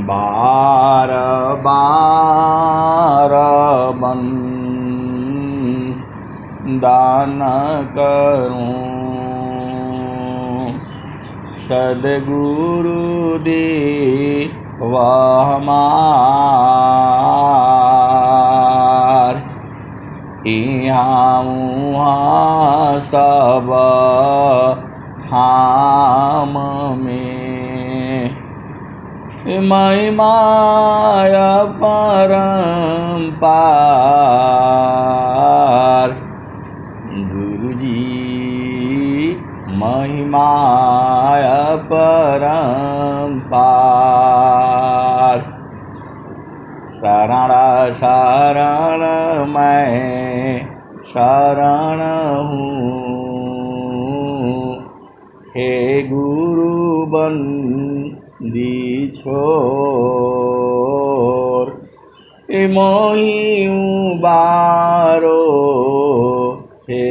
बार बार बंदन करूं, सद्गुरु देव हमार। इहाँ उहाँ सब धाम में, महिमाय परम्पार। गुरुजी महिमाय परम्पार। शरण शरण मैं शरण हूँ, हे गुरु बंदी छोर। मोहि उबारो हे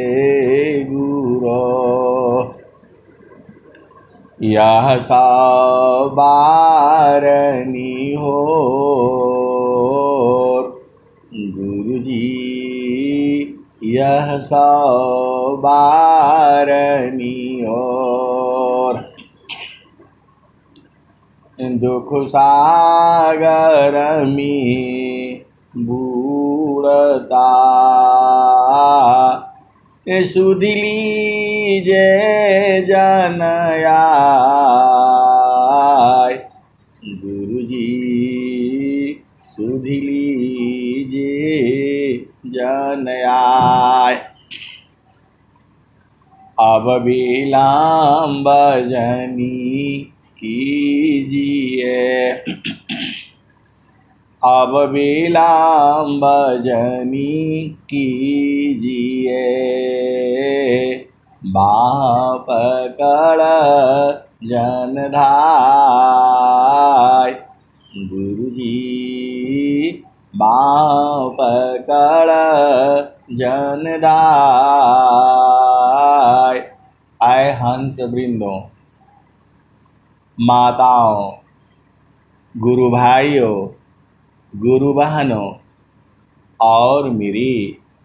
गुरो, यह सवारनी हो। गुरुजी यह सवारनी और। दुख सागर में बूढ़ता, सुध लीजे जन आय। गुरुजी सुध लीजे जन आय। अब विलम्ब जनी कीजिए, अब विलम्ब जनी कीजिए। बाँह पकड़ जन धाय। गुरुजी बाँह पकड़ जन धाय। आए हंस वृंदों, माताओं, गुरु भाइयों, गुरु बहनों और मेरे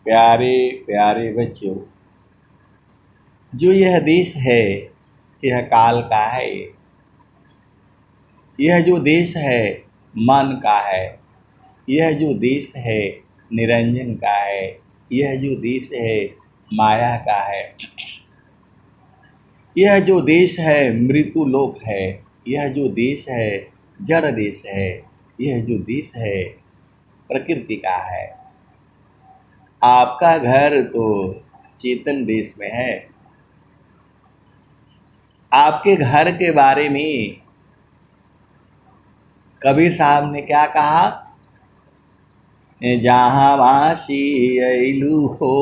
प्यारे प्यारे बच्चों, जो यह देश है यह काल का है। यह जो देश है मन का है। यह जो देश है निरंजन का है। यह जो देश है माया का है। यह जो देश है मृत्यु लोक है। यह जो देश है जड़ देश है। यह जो देश है प्रकृति का है। आपका घर तो चेतन देश में है। आपके घर के बारे में कबीर साहब ने क्या कहा? जहाँ वासी ऐलू हो।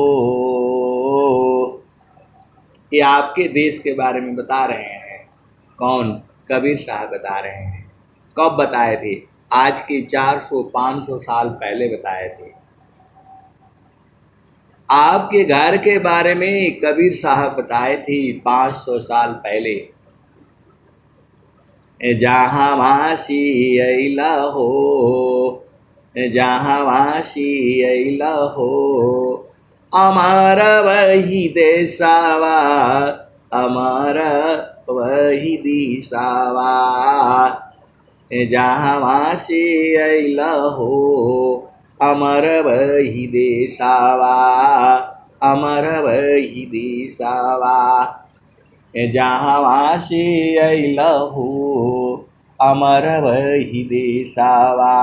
ये आपके देश के बारे में बता रहे हैं। कौन? कबीर साहब बता रहे हैं। कब बताए थे? आज के 400-500 साल पहले बताए थे। आपके घर के बारे में कबीर साहब बताए थे 500 साल पहले। जहाँ वासी ऐला हो, जहाँ वासी ऐला हो, अमर वही देसावा, अमर वही दिशावा। जहाँ वासी ऐला हो, अमर वही देसावा, अमर वही दिशावा। जहाँ वासी ऐला हो, अमर वही देसावा,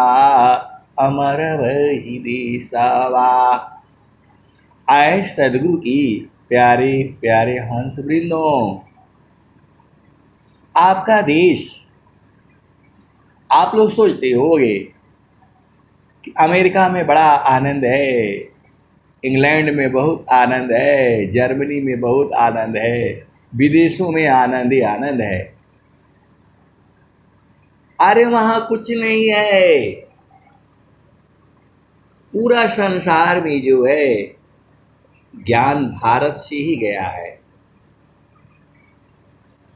अमर वही देसावा। आए सदगुरु की प्यारे प्यारे हंस वृंदों, आपका देश, आप लोग सोचते होंगे कि अमेरिका में बड़ा आनंद है, इंग्लैंड में बहुत आनंद है, जर्मनी में बहुत आनंद है, विदेशों में आनंद ही आनंद है। अरे वहाँ कुछ नहीं है। पूरा संसार में जो है ज्ञान भारत से ही गया है।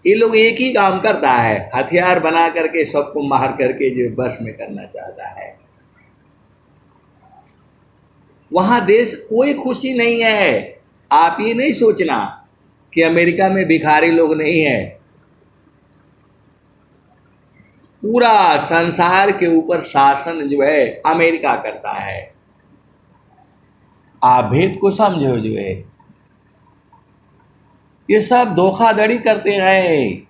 ये लोग एक ही काम करता है, हथियार बना करके सबको मार करके जो बस में करना चाहता है। वहां देश कोई खुशी नहीं है। आप ये नहीं सोचना कि अमेरिका में भिखारी लोग नहीं है। पूरा संसार के ऊपर शासन जो है अमेरिका करता है। आप भेद को समझो जो है, ये सब धोखाधड़ी करते हैं।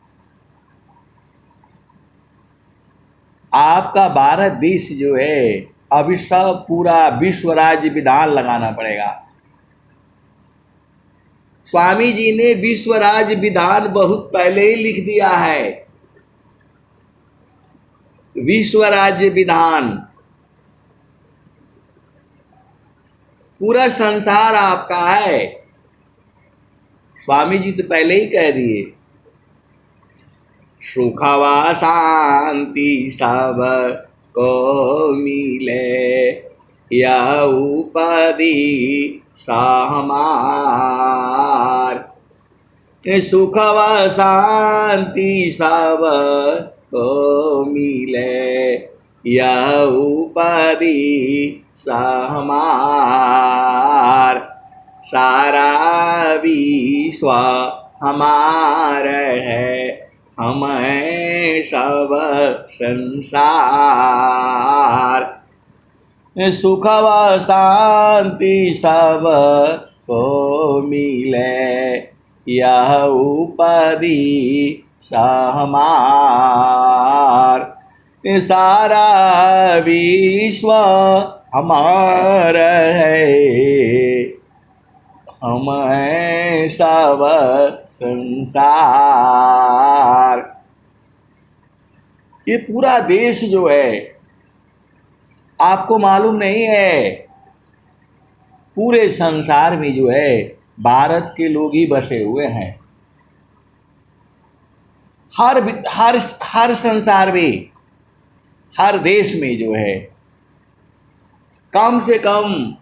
आपका भारत देश जो है अभी सब पूरा विश्व राज्य विधान लगाना पड़ेगा। स्वामी जी ने विश्व राज्य विधान बहुत पहले ही लिख दिया है। विश्व राज्य विधान, पूरा संसार आपका है। स्वामी जी तो पहले ही कह दिए, सुख व शांति सब को मिले, यह उपाधि हमार। सुख व शांति सब को मिले, यह उपाधि हमार। सारा विश्व हमार है, हमें सब संसार। सुख व शांति सब को मिले, यह उपाधि हमार। सारा विश्व हमार है, हमें सब संसार। ये पूरा देश जो है आपको मालूम नहीं है, पूरे संसार में जो है भारत के लोग ही बसे हुए हैं। हर संसार में, हर देश में जो है कम से कम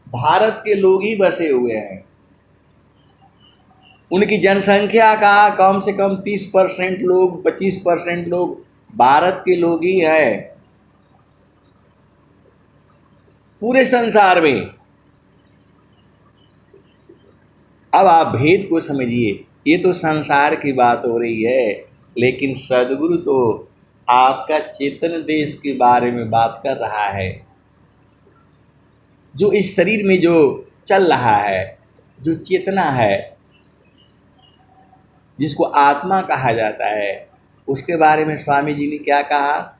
भारत के लोग ही बसे हुए हैं। उनकी जनसंख्या का कम से कम 30% लोग, 25% लोग भारत के लोग ही हैं पूरे संसार में। अब आप भेद को समझिए। ये तो संसार की बात हो रही है, लेकिन सदगुरु तो आपका चेतन देश के बारे में बात कर रहा है। जो इस शरीर में जो चल रहा है, जो चेतना है, जिसको आत्मा कहा जाता है, उसके बारे में स्वामी जी ने क्या कहा?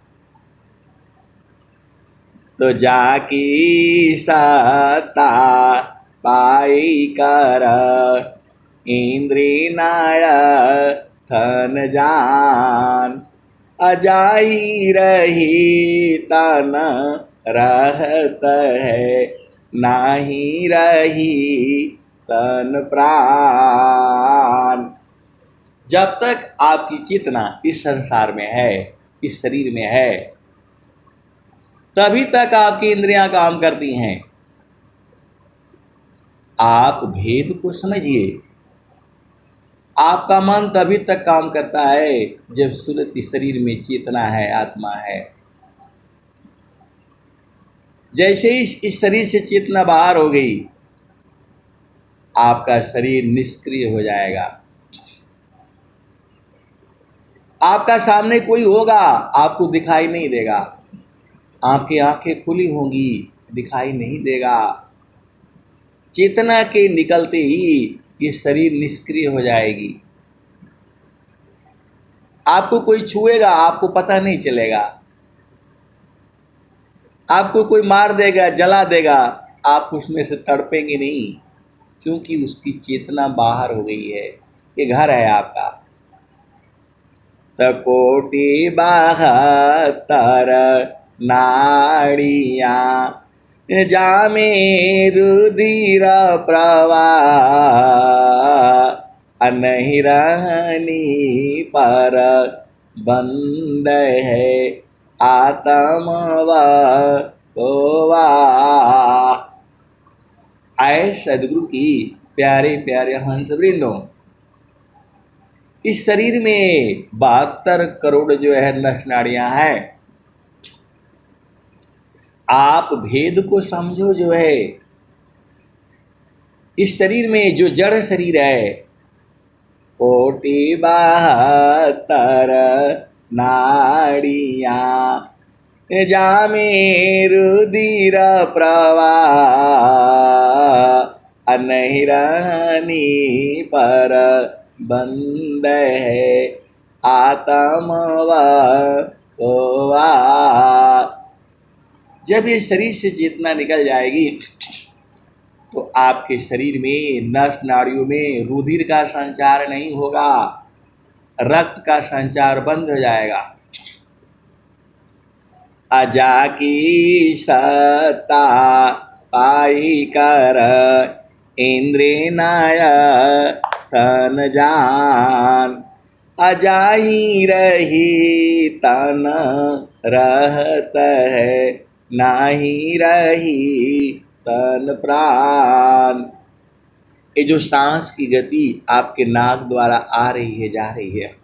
तो जाकी सत्ता पाई कर इंद्री नाय थन जान, अजाई रही तन रहत है, नाही रही तन प्राण। जब तक आपकी चेतना इस संसार में है, इस शरीर में है, तभी तक आपकी इंद्रियां काम करती हैं। आप भेद को समझिए। आपका मन तभी तक काम करता है जब सुरति शरीर में चेतना है, आत्मा है। जैसे ही इस शरीर से चेतना बाहर हो गई, आपका शरीर निष्क्रिय हो जाएगा। आपका सामने कोई होगा, आपको दिखाई नहीं देगा। आपकी आंखें खुली होंगी, दिखाई नहीं देगा। चेतना के निकलते ही ये शरीर निष्क्रिय हो जाएगी। आपको कोई छुएगा, आपको पता नहीं चलेगा। आपको कोई मार देगा, जला देगा, आप उसमें से तड़पेंगे नहीं, क्योंकि उसकी चेतना बाहर हो गई है। ये घर है आपका। तकोटि 72 नाड़ियाँ, जामे रुधिर प्रवाह, नहीं रहनी पर बंद है आत्मा कोवा। आए सदगुरु की प्यारे प्यारे हंस वृंदों, इस शरीर में 72 करोड़ जो है नस नाड़ियां हैं। आप भेद को समझो जो है, इस शरीर में जो जड़ शरीर है, 72 नाड़ियां, जामे रुधिर प्रवाह, अनहिरानी पर बंद है आत्मवा। जब ये शरीर से चेतना निकल जाएगी तो आपके शरीर में नस नाड़ियों में रुधिर का संचार नहीं होगा, रक्त का संचार बंद हो जाएगा। अजा की सत्ता पाई कर इंद्रिय नायक जान, अजाई रही तन रहत है, नाही रही तन प्राण। ये जो सांस की गति आपके नाक द्वारा आ रही है, जा रही है,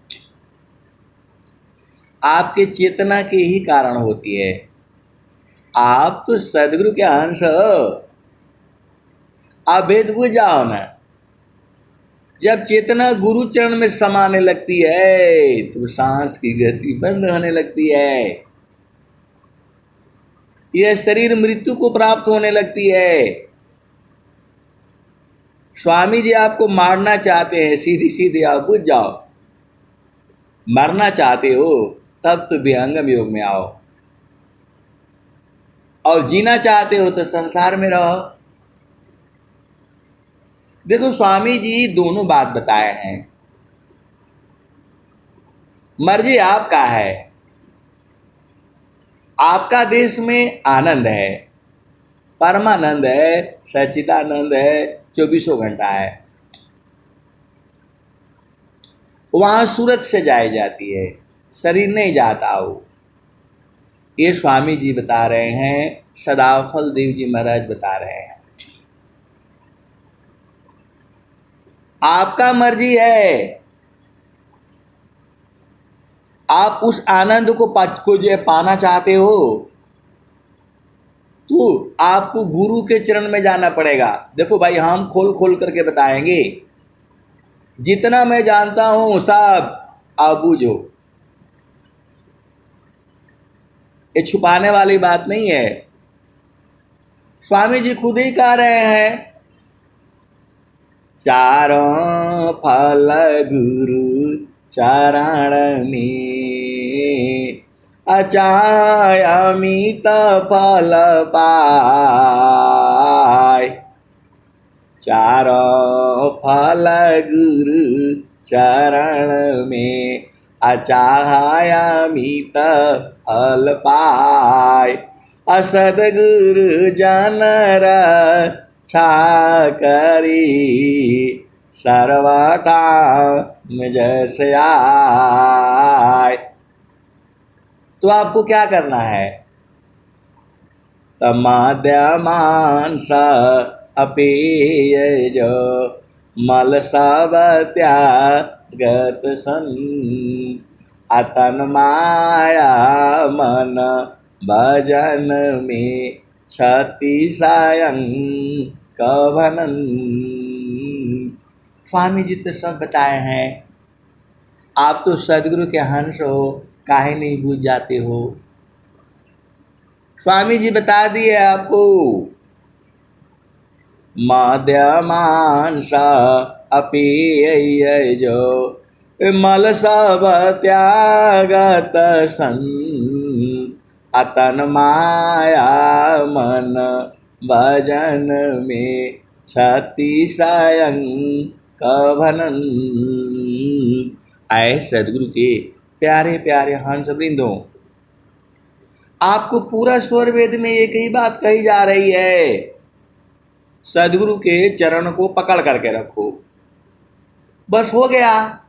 आपके चेतना के ही कारण होती है। आप तो सदगुरु के अंश हो, आप भेद बुझ जाओ ना। जब चेतना गुरु चरण में समाने लगती है तो सांस की गति बंद होने लगती है, यह शरीर मृत्यु को प्राप्त होने लगती है। स्वामी जी आपको मारना चाहते हैं, सीधी सीधी आप बुझ जाओ। मरना चाहते हो तब तो विहंगम योग में आओ, और जीना चाहते हो तो संसार में रहो। देखो स्वामी जी दोनों बात बताए हैं। मर्जी आपका है, आपका देश में आनंद है, परमानंद है, सच्चिदानंद है, 24 घंटा है। वहां सूरत से जाई जाती है, शरीर नहीं जाता हो। ये स्वामी जी बता रहे हैं, सदाफल देव जी महाराज बता रहे हैं। आपका मर्जी है, आप उस आनंद को जो पाना चाहते हो तो आपको गुरु के चरण में जाना पड़ेगा। देखो भाई, हम खोल खोल करके बताएंगे, जितना मैं जानता हूं सब आप बूझो। ये छुपाने वाली बात नहीं है। स्वामी जी खुद ही कह रहे हैं, चारों फल गुरु चरण में, अचाय अमित फल पाय। चारों फल गुरु चरण में, अचाय अमित फल पाय। असदगुरु जन रक्षा करी, सर्वथा जस आय। तो आपको क्या करना है? तमाद्यमान स अपेय जो, मल सब त्यागत सन। अतन माया मन भजन में, क्षति सायं कभनन। स्वामी जी तो सब बताए हैं, आप तो सदगुरु के हंस हो, काहे नहीं बूझ जाते हो? स्वामी जी बता दिए आपको, मध्यमान सा अपेय जो, मल सब त्यागत सन। अतन माया मन भजन में, क्षति सायं कभनन। आए सदगुरु के प्यारे प्यारे हंस वृंदों, आपको पूरा स्वर वेद में एक ही बात कही जा रही है, सदगुरु के चरण को पकड़ करके रखो, बस हो गया।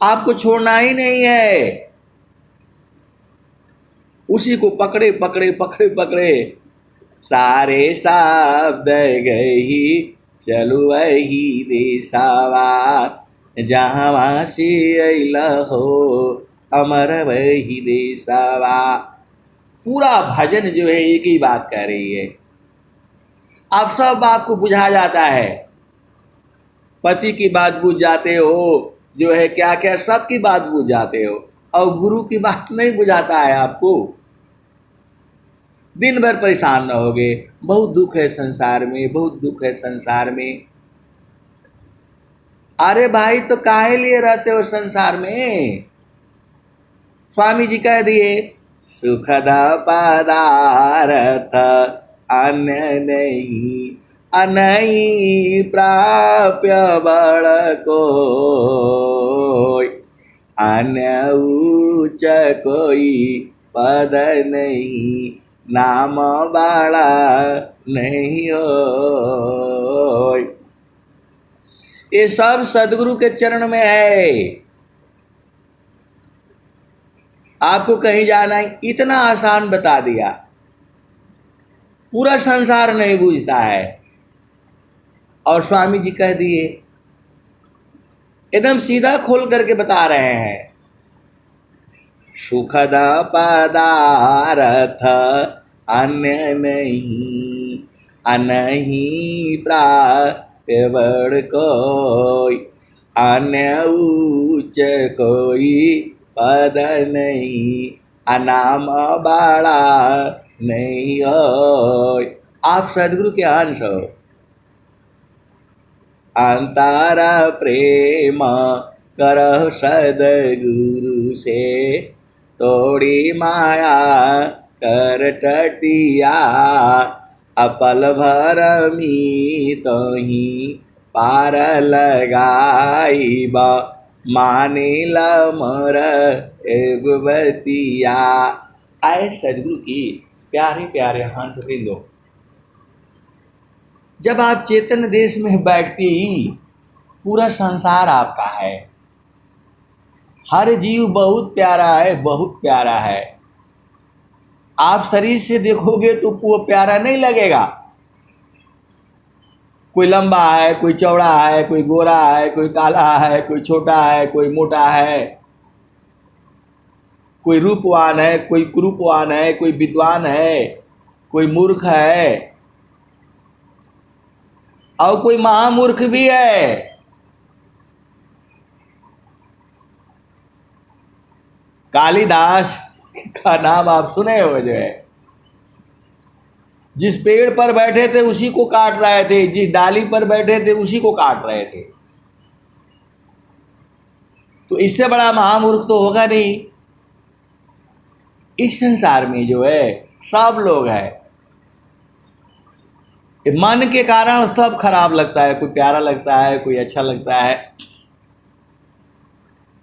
आपको छोड़ना ही नहीं है, उसी को पकड़े पकड़े पकड़े पकड़े सारे शब्द गई, चलो वही देसावा। जहाँ वासी अइला हो अमर वही देशवा। पूरा भजन जो है एक ही बात कह रही है। आप सब बात को बुझा जाता है, पति की बात बुझ जाते हो, जो है क्या क्या सबकी बात बुझ जाते हो, और गुरु की बात नहीं बुझाता है आपको। दिन भर परेशान न होगे। बहुत दुख है संसार में, बहुत दुख है संसार में। अरे भाई तो काहे लिए रहते हो संसार में? स्वामी जी कह दिए सुखद पदार्थ अन्य नहीं, अनई प्राप्य बड़ कोई, अन्य उच्च कोई पद नहीं, नाम बड़ा नहीं हो। ये सब सदगुरु के चरण में है। आपको कहीं जाना है, इतना आसान बता दिया। पूरा संसार नहीं बूझता है, और स्वामी जी कह दिए एकदम सीधा खोल करके बता रहे हैं। सुखद पदार्थ अन्य नहीं, अनही प्राप्य बड़ कोई, अन्य उच्च कोई पद नहीं, अनाम बड़ा नहीं हो। आप सदगुरु के अंश हो। अंतर प्रेम करह सदगुरु से, तोड़ी माया कर टटिया, अपल भर मी तो ही पार लगाईब, मानिल मोर एगुबतिया। आए सदगुरु की प्यारे प्यारे हंस बिंदो, जब आप चेतन देश में बैठती ही पूरा संसार आपका है। हर जीव बहुत प्यारा है, बहुत प्यारा है। आप शरीर से देखोगे तो वो प्यारा नहीं लगेगा। कोई लंबा है, कोई चौड़ा है, कोई गोरा है, कोई काला है, कोई छोटा है, कोई मोटा है, कोई रूपवान है, कोई कुरूपवान है, कोई विद्वान है, कोई मूर्ख है, और कोई महामूर्ख भी है। कालिदास का नाम आप सुने हो, जो है जिस पेड़ पर बैठे थे उसी को काट रहे थे, जिस डाली पर बैठे थे उसी को काट रहे थे। तो इससे बड़ा महामूर्ख तो होगा नहीं। इस संसार में जो है सब लोग है, मन के कारण सब खराब लगता है। कोई प्यारा लगता है, कोई अच्छा लगता है।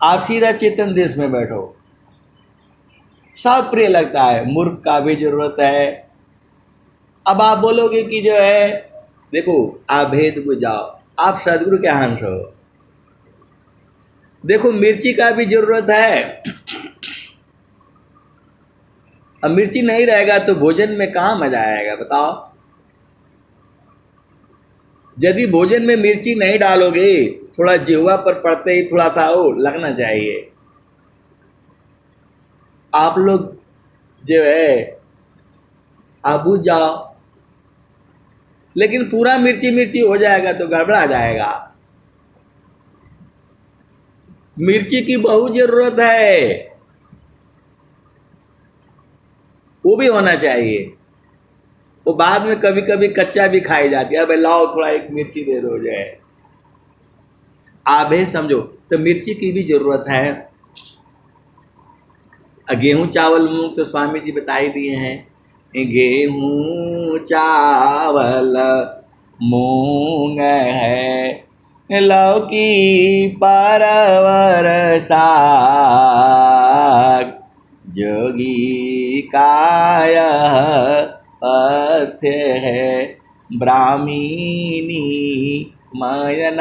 आप सीधा चेतन देश में बैठो, सब प्रिय लगता है। मूर्ख का भी जरूरत है। अब आप बोलोगे कि जो है देखो आप भेद बुझाओ, आप सदगुरु के अंश हो। देखो मिर्ची का भी जरूरत है। अब मिर्ची नहीं रहेगा तो भोजन में कहाँ मजा आएगा बताओ। यदि भोजन में मिर्ची नहीं डालोगे, थोड़ा जिह्वा पर पड़ते ही थोड़ा सा वो लगना चाहिए। आप लोग जो है आप बुझ जाओ, लेकिन पूरा मिर्ची मिर्ची हो जाएगा तो गड़बड़ा जाएगा। मिर्ची की बहुत जरूरत है, वो भी होना चाहिए। वो बाद में कभी कभी कच्चा भी खाई जाती है। भाई लाओ थोड़ा एक मिर्ची दे दो, जो है आप ही समझो। तो मिर्ची की भी जरूरत है। गेहूं चावल मूंग तो स्वामी जी बता ही दिए हैं। गेहूं चावल मूंग है, लौकी परवर साग, जोगी काय पथ्य है, ब्राह्मीणी मयनाग,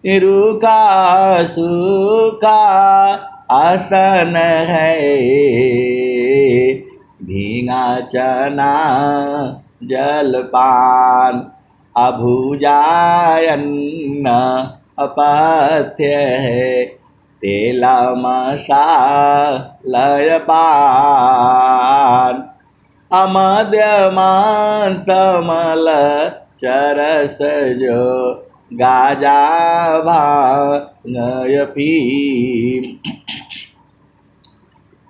रूखा सूखा आसन है, भींगा चना जलपान, अभुजायन्न अपथ्य है तेलमसालयपान अमद्यमान समल चरस जो गाजा भांगय पीम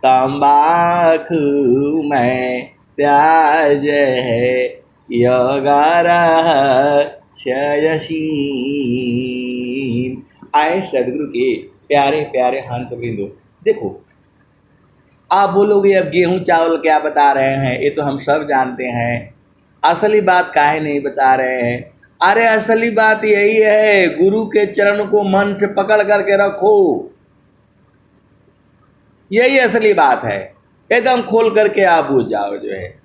तंबाकू में त्याज है योगरह क्षयसीन। आए सदगुरु के प्यारे प्यारे हंस वृंदो, देखो आप बोलोगे अब गेहूं चावल क्या बता रहे हैं, ये तो हम सब जानते हैं, असली बात काहे नहीं बता रहे हैं। अरे असली बात यही है, गुरु के चरण को मन से पकड़ करके रखो, यही असली बात है। एकदम खोल करके आप बुझ जाओ। जो है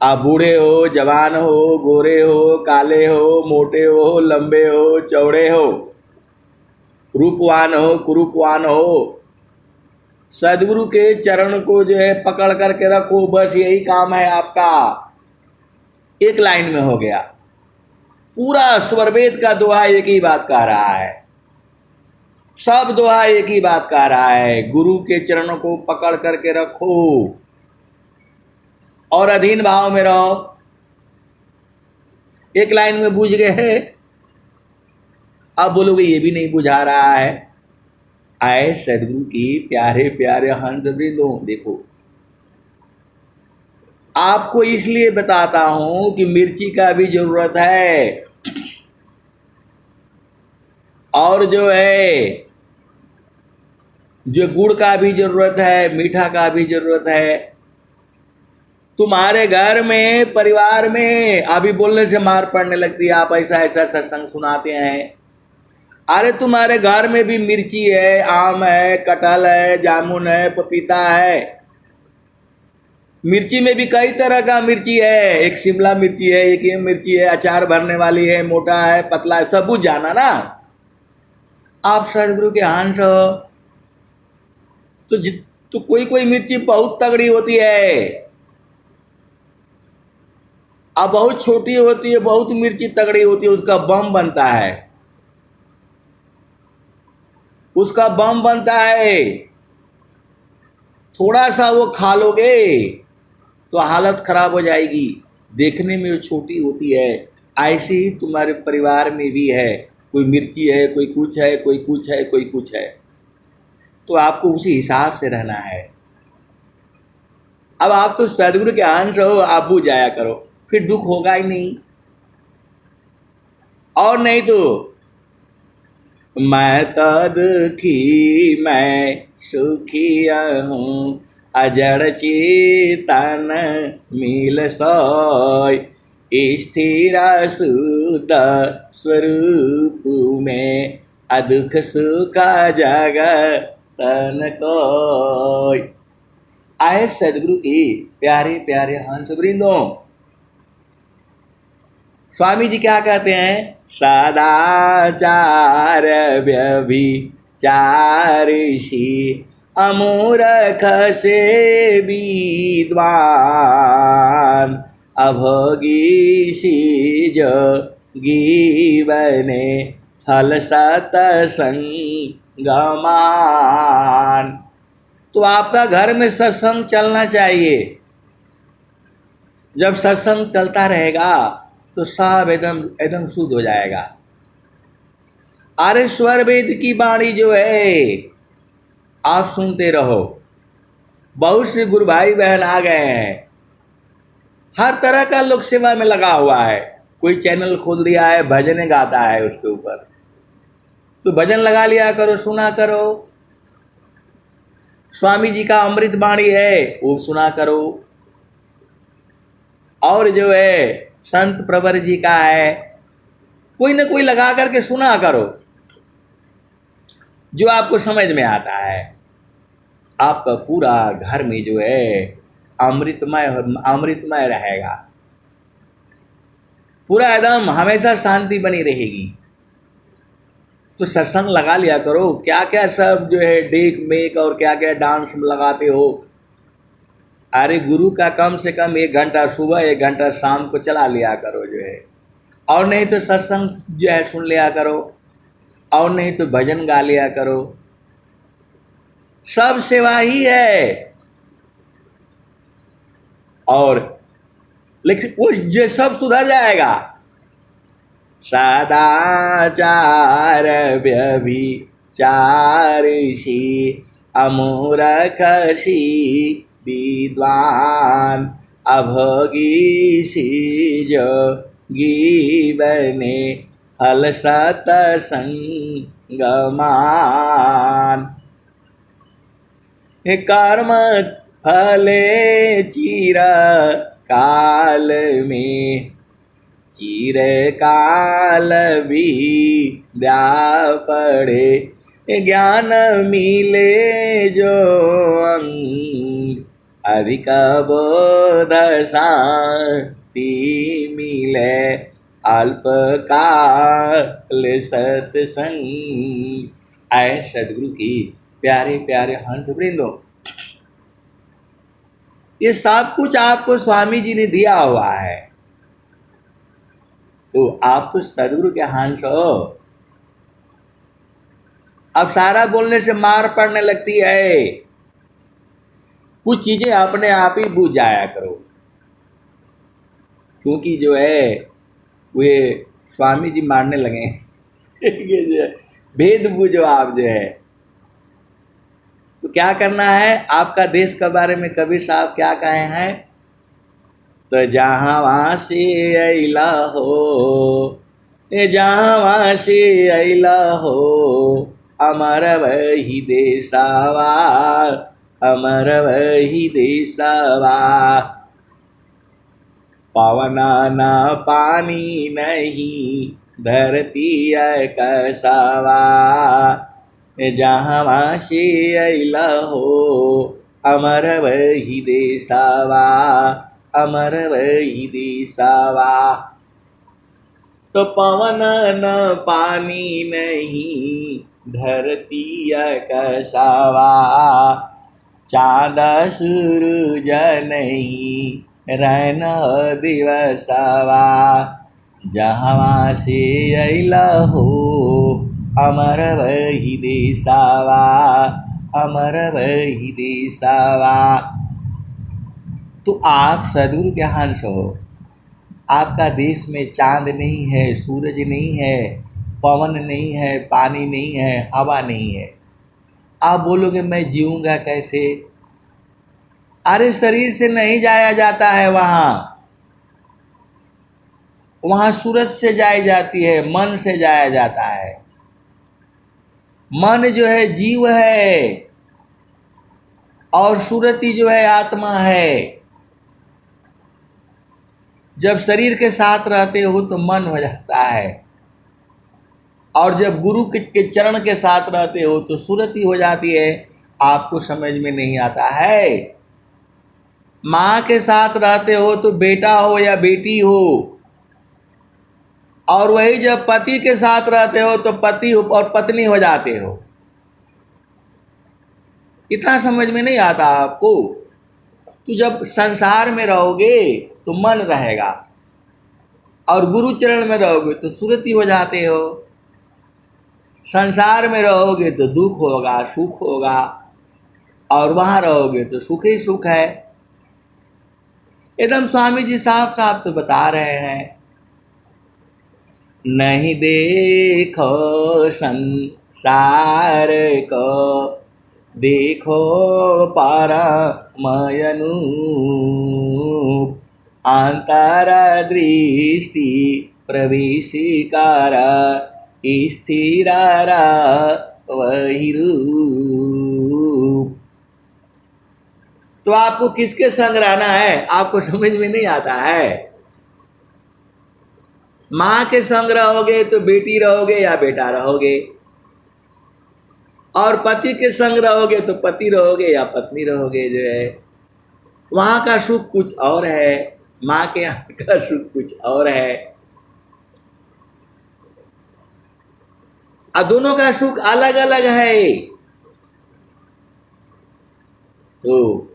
आप बूढ़े हो, जवान हो, गोरे हो, काले हो, मोटे हो, लंबे हो, चौड़े हो, रूपवान हो, कुरूपवान हो, सदगुरु के चरण को जो है पकड़ करके रखो, बस यही काम है आपका। एक लाइन में हो गया। पूरा स्वरवेद का दोहा एक ही बात कह रहा है, सब दोहा एक ही बात कह रहा है, गुरु के चरणों को पकड़ करके रखो और अधीन भाव में रहो। एक लाइन में बुझ गए। अब बोलोगे ये भी नहीं बुझा रहा है। आए सदगुरु की प्यारे प्यारे हंस वृंदो, देखो आपको इसलिए बताता हूं कि मिर्ची का भी जरूरत है और जो है जो गुड़ का भी जरूरत है, मीठा का भी जरूरत है। तुम्हारे घर में, परिवार में अभी बोलने से मार पड़ने लगती है, आप ऐसा ऐसा सत्संग सुनाते हैं। अरे तुम्हारे घर में भी मिर्ची है, आम है, कटहल है, जामुन है, पपीता है। मिर्ची में भी कई तरह का मिर्ची है, एक शिमला मिर्ची है, एक ये मिर्ची है, अचार भरने वाली है, मोटा है, पतला है, सब बुझ जाना ना। आप सदगुरु के हंस हो तो कोई कोई मिर्ची बहुत तगड़ी होती है, अब बहुत छोटी होती है, बहुत मिर्ची तगड़ी होती है, उसका बम बनता है, उसका बम बनता है। थोड़ा सा वो खा लोगे तो हालत खराब हो जाएगी। देखने में वो छोटी होती है, ऐसे ही तुम्हारे परिवार में भी है, कोई मिर्ची है, कोई कुछ है, कोई कुछ है, कोई कुछ है, तो आपको उसी हिसाब से रहना है। अब आप तो सदगुरु के अंश हो, आप बुझ जाया करो, फिर दुख होगा ही नहीं। और नहीं तो मैं तो दुखी मैं सुखी हूँ, अजड़ चेतन मिल सोय, स्थिर शुद्ध स्वरूप में अदुख सुख जगतन कोय। आए सदगुरु की प्यारे प्यारे हंस वृंदों, स्वामी जी क्या कहते हैं? सदाचार व्यभिचारिषि अमूर्ख से विद्वान, अभोगी जोगी बने फल सतसंगमान। तो आपका घर में सत्संग चलना चाहिए। जब सत्संग चलता रहेगा तो सब एकदम एकदम शुद्ध हो जाएगा। अरे स्वर वेद की वाणी जो है आप सुनते रहो। बहुत से गुरु भाई बहन आ गए हैं, हर तरह का लोक सेवा में लगा हुआ है। कोई चैनल खोल दिया है, भजन गाता है उसके ऊपर, तो भजन लगा लिया करो, सुना करो। स्वामी जी का अमृत वाणी है वो सुना करो, और जो है संत प्रवर जी का है, कोई ना कोई लगा करके सुना करो जो आपको समझ में आता है। आपका पूरा घर में जो है अमृतमय रहेगा, पूरा एकदम हमेशा शांति बनी रहेगी। तो सत्संग लगा लिया करो। क्या क्या सब जो है डेक मेक और क्या क्या डांस लगाते हो। अरे गुरु का कम से कम 1 घंटा सुबह 1 घंटा शाम को चला लिया करो। जो है और नहीं तो सत्संग जो है सुन लिया करो, और नहीं तो भजन गा लिया करो, सब सेवा ही है। और लेकिन वो ये सब सुधर जाएगा। सदाचार व्यभिचारिषि अमूरखसी विद्वान अभोगीसी जोगी बने फल सतसंगमान। कर्म फले चिर काल में चिर काल विद्या पढ़े ज्ञान मिले जो अंग अधिक बोध शांति मिले अल्प काल सत्संग। आए सदगुरु की प्यारे प्यारे हंस वृंदो, ये सब कुछ आपको स्वामी जी ने दिया हुआ है, तो आप तो सदगुरु के हंस हो। अब सारा बोलने से मार पड़ने लगती है, कुछ चीजें अपने आप ही बूझ जाया करो, क्योंकि जो है वे स्वामी जी मारने लगे ये जो भेद बूझो आप जो है। तो क्या करना है, आपका देश के बारे में कबीर साहब क्या कहे हैं, तो जहाँ वहाँ से अला हो, जहाँ वहाँ से अला हो, अमर वही देशवा, अमर वही देशवा। पवन न पानी नहीं धरती कसवा, जहाँ वहाँ से अला हो, अमर वही देशवा, अमर वही देशवा। तो पवन न पानी नहीं धरती कसवा, चाँद सूरज नहीं रैन दिवसवा, जहाँ से अला हो, अमर वही देशवा, अमर वही देशवा। तो आप सदगुरु के हंस हो। आपका देश में चांद नहीं है, सूरज नहीं है, पवन नहीं है, पानी नहीं है, हवा नहीं है। आप बोलोगे मैं जीऊँगा कैसे? अरे शरीर से नहीं जाया जाता है वहाँ सूरज से जाई जाती है, मन से जाया जाता है। मन जो है जीव है और सुरति जो है आत्मा है। जब शरीर के साथ रहते हो तो मन हो जाता है, और जब गुरु के चरण के साथ रहते हो तो सुरति हो जाती है। आपको समझ में नहीं आता है। माँ के साथ रहते हो तो बेटा हो या बेटी हो, और वही जब पति के साथ रहते हो तो पति और पत्नी हो जाते हो। इतना समझ में नहीं आता आपको। तो जब संसार में रहोगे तो मन रहेगा, और गुरु चरण में रहोगे तो सुरति हो जाते हो। संसार में रहोगे तो दुख होगा, सुख होगा, और वहाँ रहोगे तो सुख ही सुख है। एकदम स्वामी जी साफ साफ तो बता रहे हैं, नहीं देखो संसार को, देखो परमयनूप, अंतर दृष्टि प्रवेशिकार स्थिर वही रूप। तो आपको किसके संग रहना है आपको समझ में नहीं आता है। माँ के संग रहोगे तो बेटी रहोगे या बेटा रहोगे, और पति के संग रहोगे तो पति रहोगे या पत्नी रहोगे। जो है वहाँ का सुख कुछ और है, माँ के यहाँ का सुख कुछ और है, और दोनों का सुख अलग अलग है। तो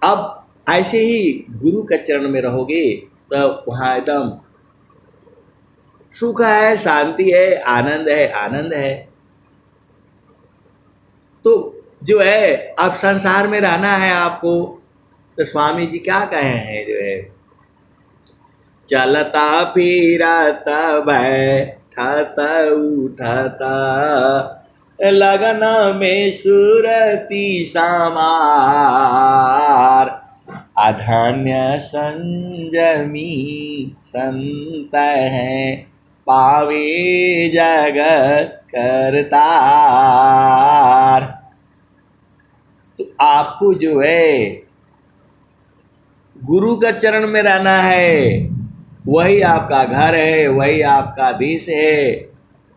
अब ऐसे ही गुरु के चरण में रहोगे तो वहाँ एकदम सुख है, शांति है, आनंद है। तो जो है अब संसार में रहना है आपको, तो स्वामी जी क्या कहे हैं जो है, चलता फिरता बैठता उठता लगन में सुरती समार, अधन्य संजमी संत है पावे जगत करतार। तो आपको जो है गुरु का चरण में रहना है, वही आपका घर है, वही आपका देश है,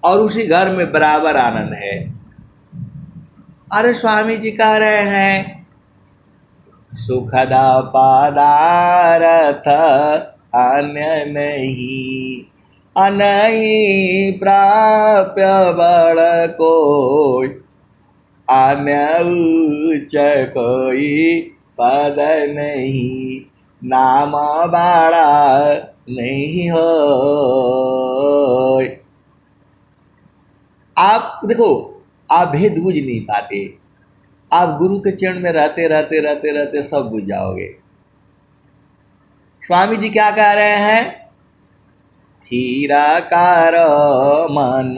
और उसी घर में बराबर आनंद है। अरे स्वामी जी कह रहे हैं सुखदा पदारथ अन्य नहीं, अनहि प्राप्य बड़ कोई, अन्य उच्च कोई पद नहीं, नाम बड़ा नहीं हो। आप देखो, आप भेद बुझ नहीं पाते, आप गुरु के चरण में रहते रहते रहते रहते सब बुझ जाओगे। स्वामी जी क्या कह रहे हैं, थीराकार मन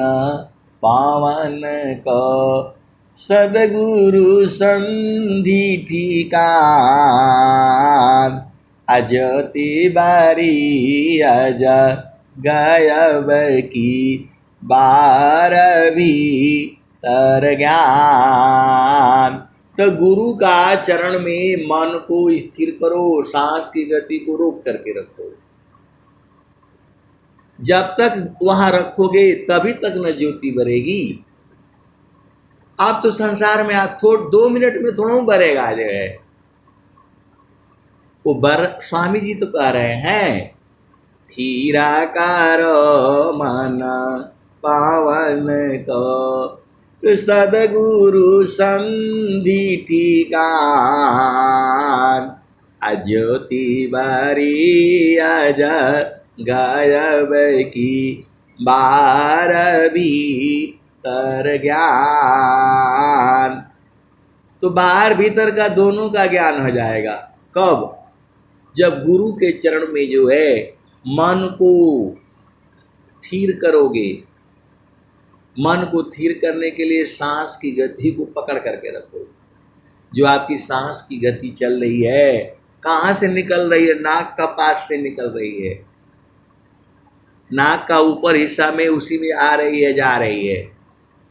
पावन को सदगुरु संधि ठिकान, अजति बारी अज गायब की बारहवीं तर ज्ञान। तो गुरु का चरण में मन को स्थिर करो, सांस की गति को रोक करके रखो। जब तक वहां रखोगे तभी तक न ज्योति बरेगी। आप तो संसार में आप 2 मिनट में थोड़ा बरेगा जो है वो स्वामी जी तो कह रहे हैं थीराकार मन पावन को सदगुरु संधि ठिकान, अज्योति बारी अज गायब की बारहवीं तर ज्ञान। तो बाहर भीतर का दोनों का ज्ञान हो जाएगा। कब? जब गुरु के चरण में जो है मन को स्थिर करोगे। मन को स्थिर करने के लिए सांस की गति को पकड़ करके रखो। जो आपकी सांस की गति चल रही है, कहाँ से निकल रही है? नाक का पास से निकल रही है। नाक का ऊपर हिस्सा में उसी में आ रही है, जा रही है।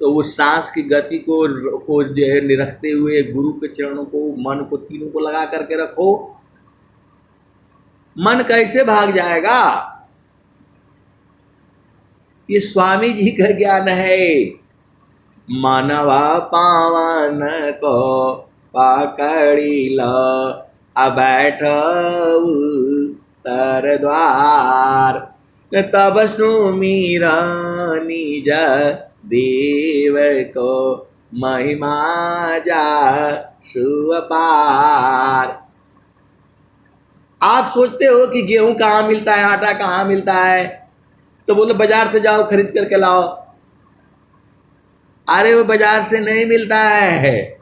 तो उस सांस की गति को जो है निरखते हुए गुरु के चरणों को, मन को, तीनों को लगा करके रखो। मन कैसे भाग जाएगा? ये स्वामी जी का ज्ञान है। मानवा पावन को पकड़ी लो, अबैठ तर द्वार, तब सुमिरा निज देव को महिमा जा सुअपार। आप सोचते हो कि गेहूं कहाँ मिलता है, आटा कहाँ मिलता है, तो बोलो बाजार से जाओ खरीद करके लाओ। अरे वो बाजार से नहीं मिलता है।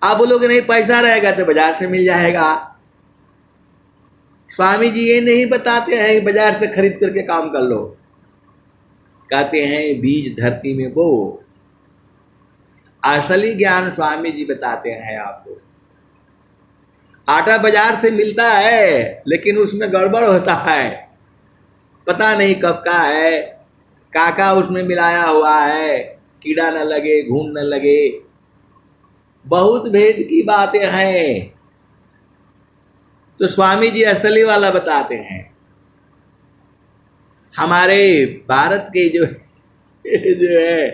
आप बोलोगे नहीं पैसा रहेगा तो बाजार से मिल जाएगा। स्वामी जी ये नहीं बताते हैं बाजार से खरीद करके काम कर लो। कहते हैं बीज धरती में बो। असली ज्ञान स्वामी जी बताते हैं आपको। आटा बाजार से मिलता है लेकिन उसमें गड़बड़ होता है, पता नहीं कब का है, काका उसमें मिलाया हुआ है, कीड़ा न लगे, घून न लगे, बहुत भेद की बातें हैं। तो स्वामी जी असली वाला बताते हैं। हमारे भारत के जो है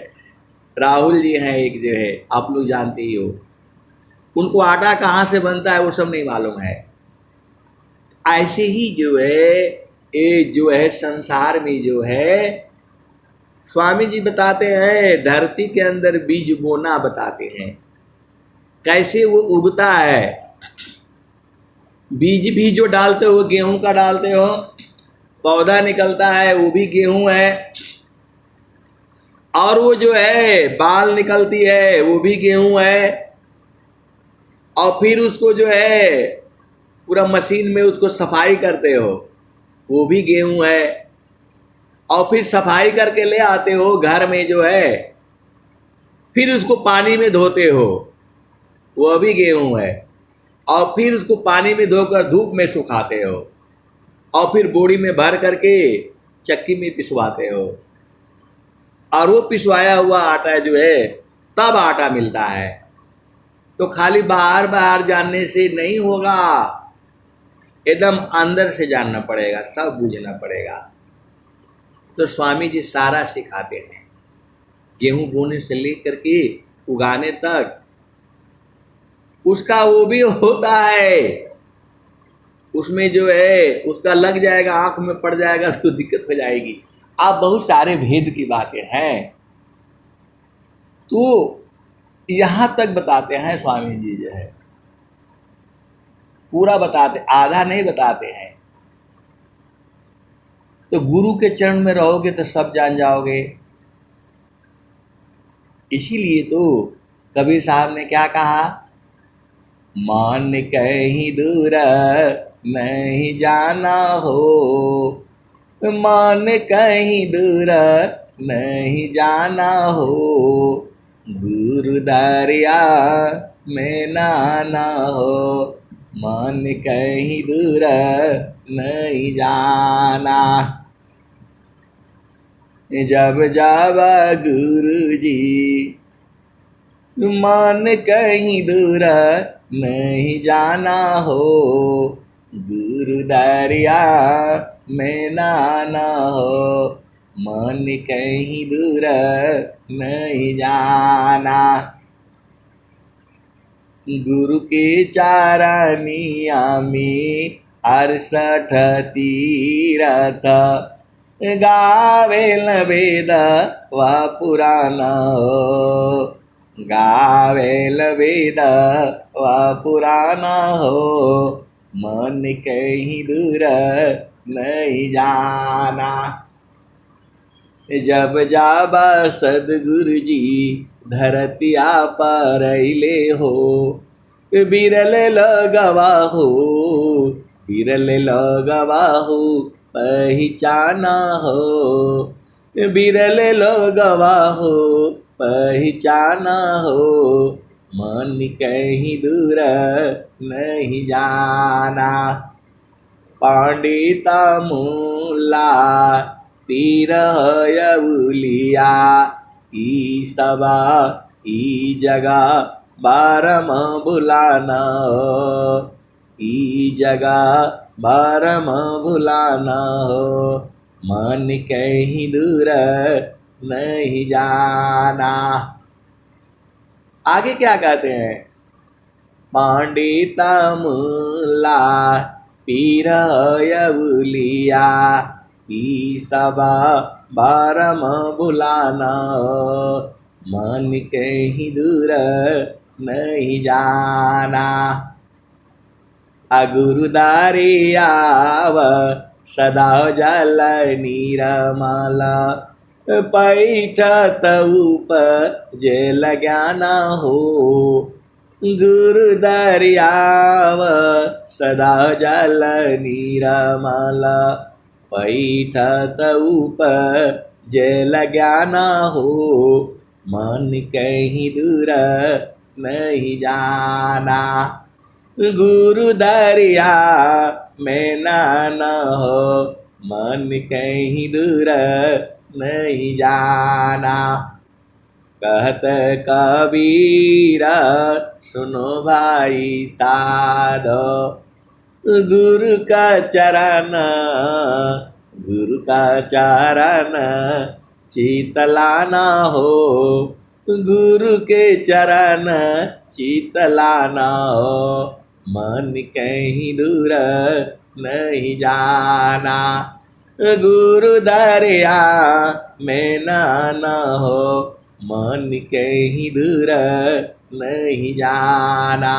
राहुल जी हैं, एक जो है आप लोग जानते ही हो, उनको आटा कहाँ से बनता है वो सब नहीं मालूम है। ऐसे ही जो है ये जो है संसार में जो है स्वामी जी बताते हैं, धरती के अंदर बीज बोना बताते हैं, कैसे वो उगता है। बीज भी जो डालते हो, गेहूं का डालते हो पौधा निकलता है वो भी गेहूं है, और वो जो है बाल निकलती है वो भी गेहूं है, और फिर उसको जो है पूरा मशीन में उसको सफाई करते हो वो भी गेहूं है, और फिर सफाई करके ले आते हो घर में जो है, फिर उसको पानी में धोते हो वो भी गेहूं है, और फिर उसको पानी में धोकर धूप में सुखाते हो, और फिर बोरी में भर करके चक्की में पिसवाते हो, और वो पिसवाया हुआ आटा जो है तब आटा मिलता है। तो खाली बाहर बाहर जानने से नहीं होगा, एकदम अंदर से जानना पड़ेगा, सब बूझना पड़ेगा। तो स्वामी जी सारा सिखाते हैं, गेहूं बोने से लेकर के उगाने तक उसका वो भी होता है, उसमें जो है उसका लग जाएगा, आंख में पड़ जाएगा तो दिक्कत हो जाएगी। आप बहुत सारे भेद की बातें हैं, तो यहां तक बताते हैं स्वामी जी जो है, पूरा बताते, आधा नहीं बताते हैं। तो गुरु के चरण में रहोगे तो सब जान जाओगे। इसीलिए तो कबीर साहब ने क्या कहा, मान कहीं दूर नहीं जाना हो, मान कहीं दूर नहीं जाना हो, गुरु दरिया में नाना हो, मान कहीं दूर नहीं जाना। जब जावा गुरु जी मान कहीं दूर नहीं जाना हो, गुरु दरिया में नाना हो, मन कहीं दूर नहीं जाना। गुरु के चारनिया में 68 तीरथ, गावे न वेद व पुराना हो, गावे न वेद व पुराना हो, मन कहीं दूर नहीं जाना। जब जाबा सदगुरु जी धरतिया पर अइले हो, बिरल लगवा हो, बिरल लगवा हो पहचाना हो, बिरल लगवा हो पहचाना हो, मन कहीं दूर नहीं जाना। पंडिता मूला पीर यउलिया, ई सबा ई जगह बारम भुलाना, ई जगह बारम भुलाना हो, मन कहीं दूर नहीं जाना। आगे क्या कहते हैं, पंडिता मूला पीर यउलिया, ई सबा बारम भुलाना, मन कहीं दूर नहीं जाना। गुरुदारी आव सदा जल नीरमाला, पैठत उपजे ज्ञाना हो, गुरु दरियाव सदा जल नीरमाला, पैठत उपजे ज्ञाना हो, मन कहीं दूर नहीं जाना। गुरु दरिया में नाना हो, मन कहीं दूर नहीं जाना। कहत कबीरा सुनो भाई साधो, गुरु का चरण, गुरु का चरण शीतलाना हो, गुरु के चरण शीतलाना हो, मन कहीं दूर नहीं जाना। गुरु दरिया में नाना हो, मन कहीं दूर नहीं जाना।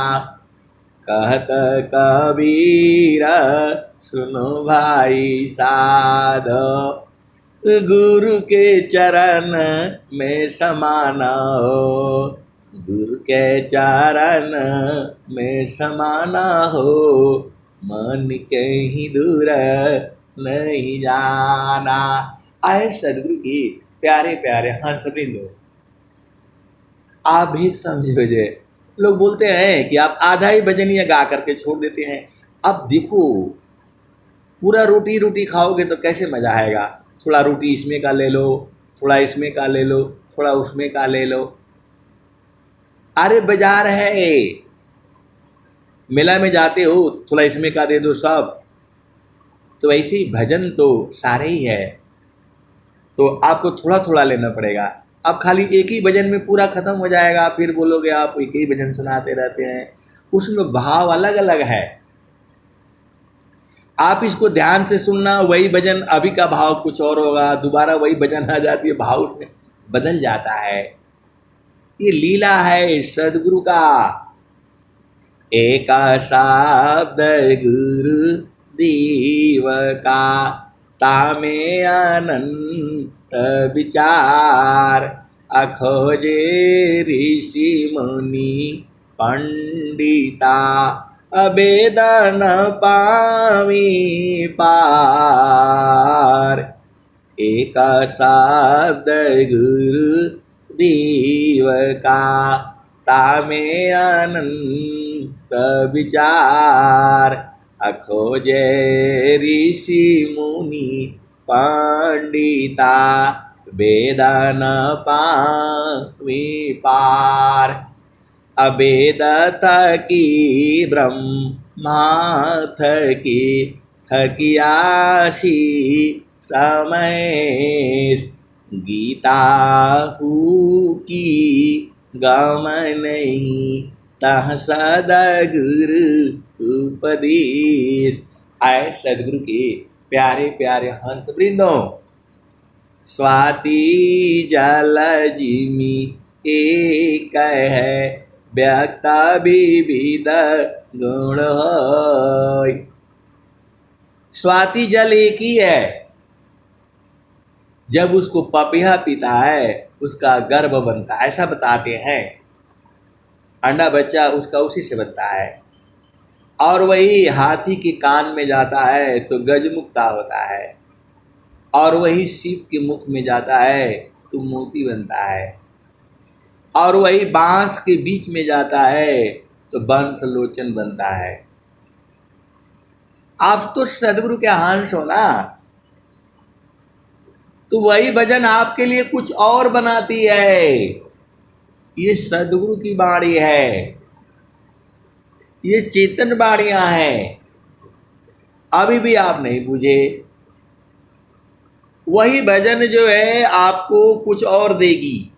कहत कबीर सुनो भाई साधो, गुरु के चरण में समाना हो, गुरु के चरण में समाना हो, मन कहीं दूर नहीं जाना। आए सदगुरु की प्यारे प्यारे हंस वृंदो, आप भी समझो। जे लोग बोलते हैं कि आप आधा ही भजनिया गा करके छोड़ देते हैं। अब देखो, पूरा रोटी रोटी खाओगे तो कैसे मजा आएगा। थोड़ा रोटी इसमें का ले लो, थोड़ा इसमें का ले लो, थोड़ा उसमें का ले लो। अरे बाजार है, मेला में जाते हो, थोड़ा इसमें का दे दो सब। तो ऐसे ही भजन तो सारे ही है, तो आपको थोड़ा थोड़ा लेना पड़ेगा। अब खाली एक ही भजन में पूरा खत्म हो जाएगा, फिर बोलोगे आप एक ही भजन सुनाते रहते हैं। उसमें भाव अलग अलग है। आप इसको ध्यान से सुनना, वही भजन अभी का भाव कुछ और होगा, दोबारा वही भजन आ जाती है, भाव उसमें बदल जाता है। ये लीला है सदगुरु का। एका शब्द गुरु दीव का, तामे अनंत विचार, अखोजे ऋषि मुनि पंडिता, अबेदन पावी पार। एक शब्द गुरु दीव का, तामे अनंत विचार, अखोजे ऋषि मुनि पंडिता, वेदन पावी पार। अवेद थकी ब्रह्मा थकी, थकियासी समय, गीता हु की गम नहीं, तह सदगुरु उपदेश। आए सदगुरु के प्यारे प्यारे हंस वृंदों, स्वाति जल जिमी एक है, व्यक्त विविध गुण होय। स्वाति जल एक ही है, जब उसको पपीहा पीता है उसका गर्भ बनता है, ऐसा बताते हैं। अंडा बच्चा उसका उसी से बनता है। और वही हाथी के कान में जाता है तो गजमुक्ता होता है, और वही सीप के मुख में जाता है तो मोती बनता है, और वही बांस के बीच में जाता है तो बंसलोचन बनता है। आप तो सदगुरु के हंस हो ना, तो वही भजन आपके लिए कुछ और बनाती है। ये सदगुरु की बाणी है, ये चेतन बाणियां हैं। अभी भी आप नहीं बुझे। वही भजन जो है आपको कुछ और देगी,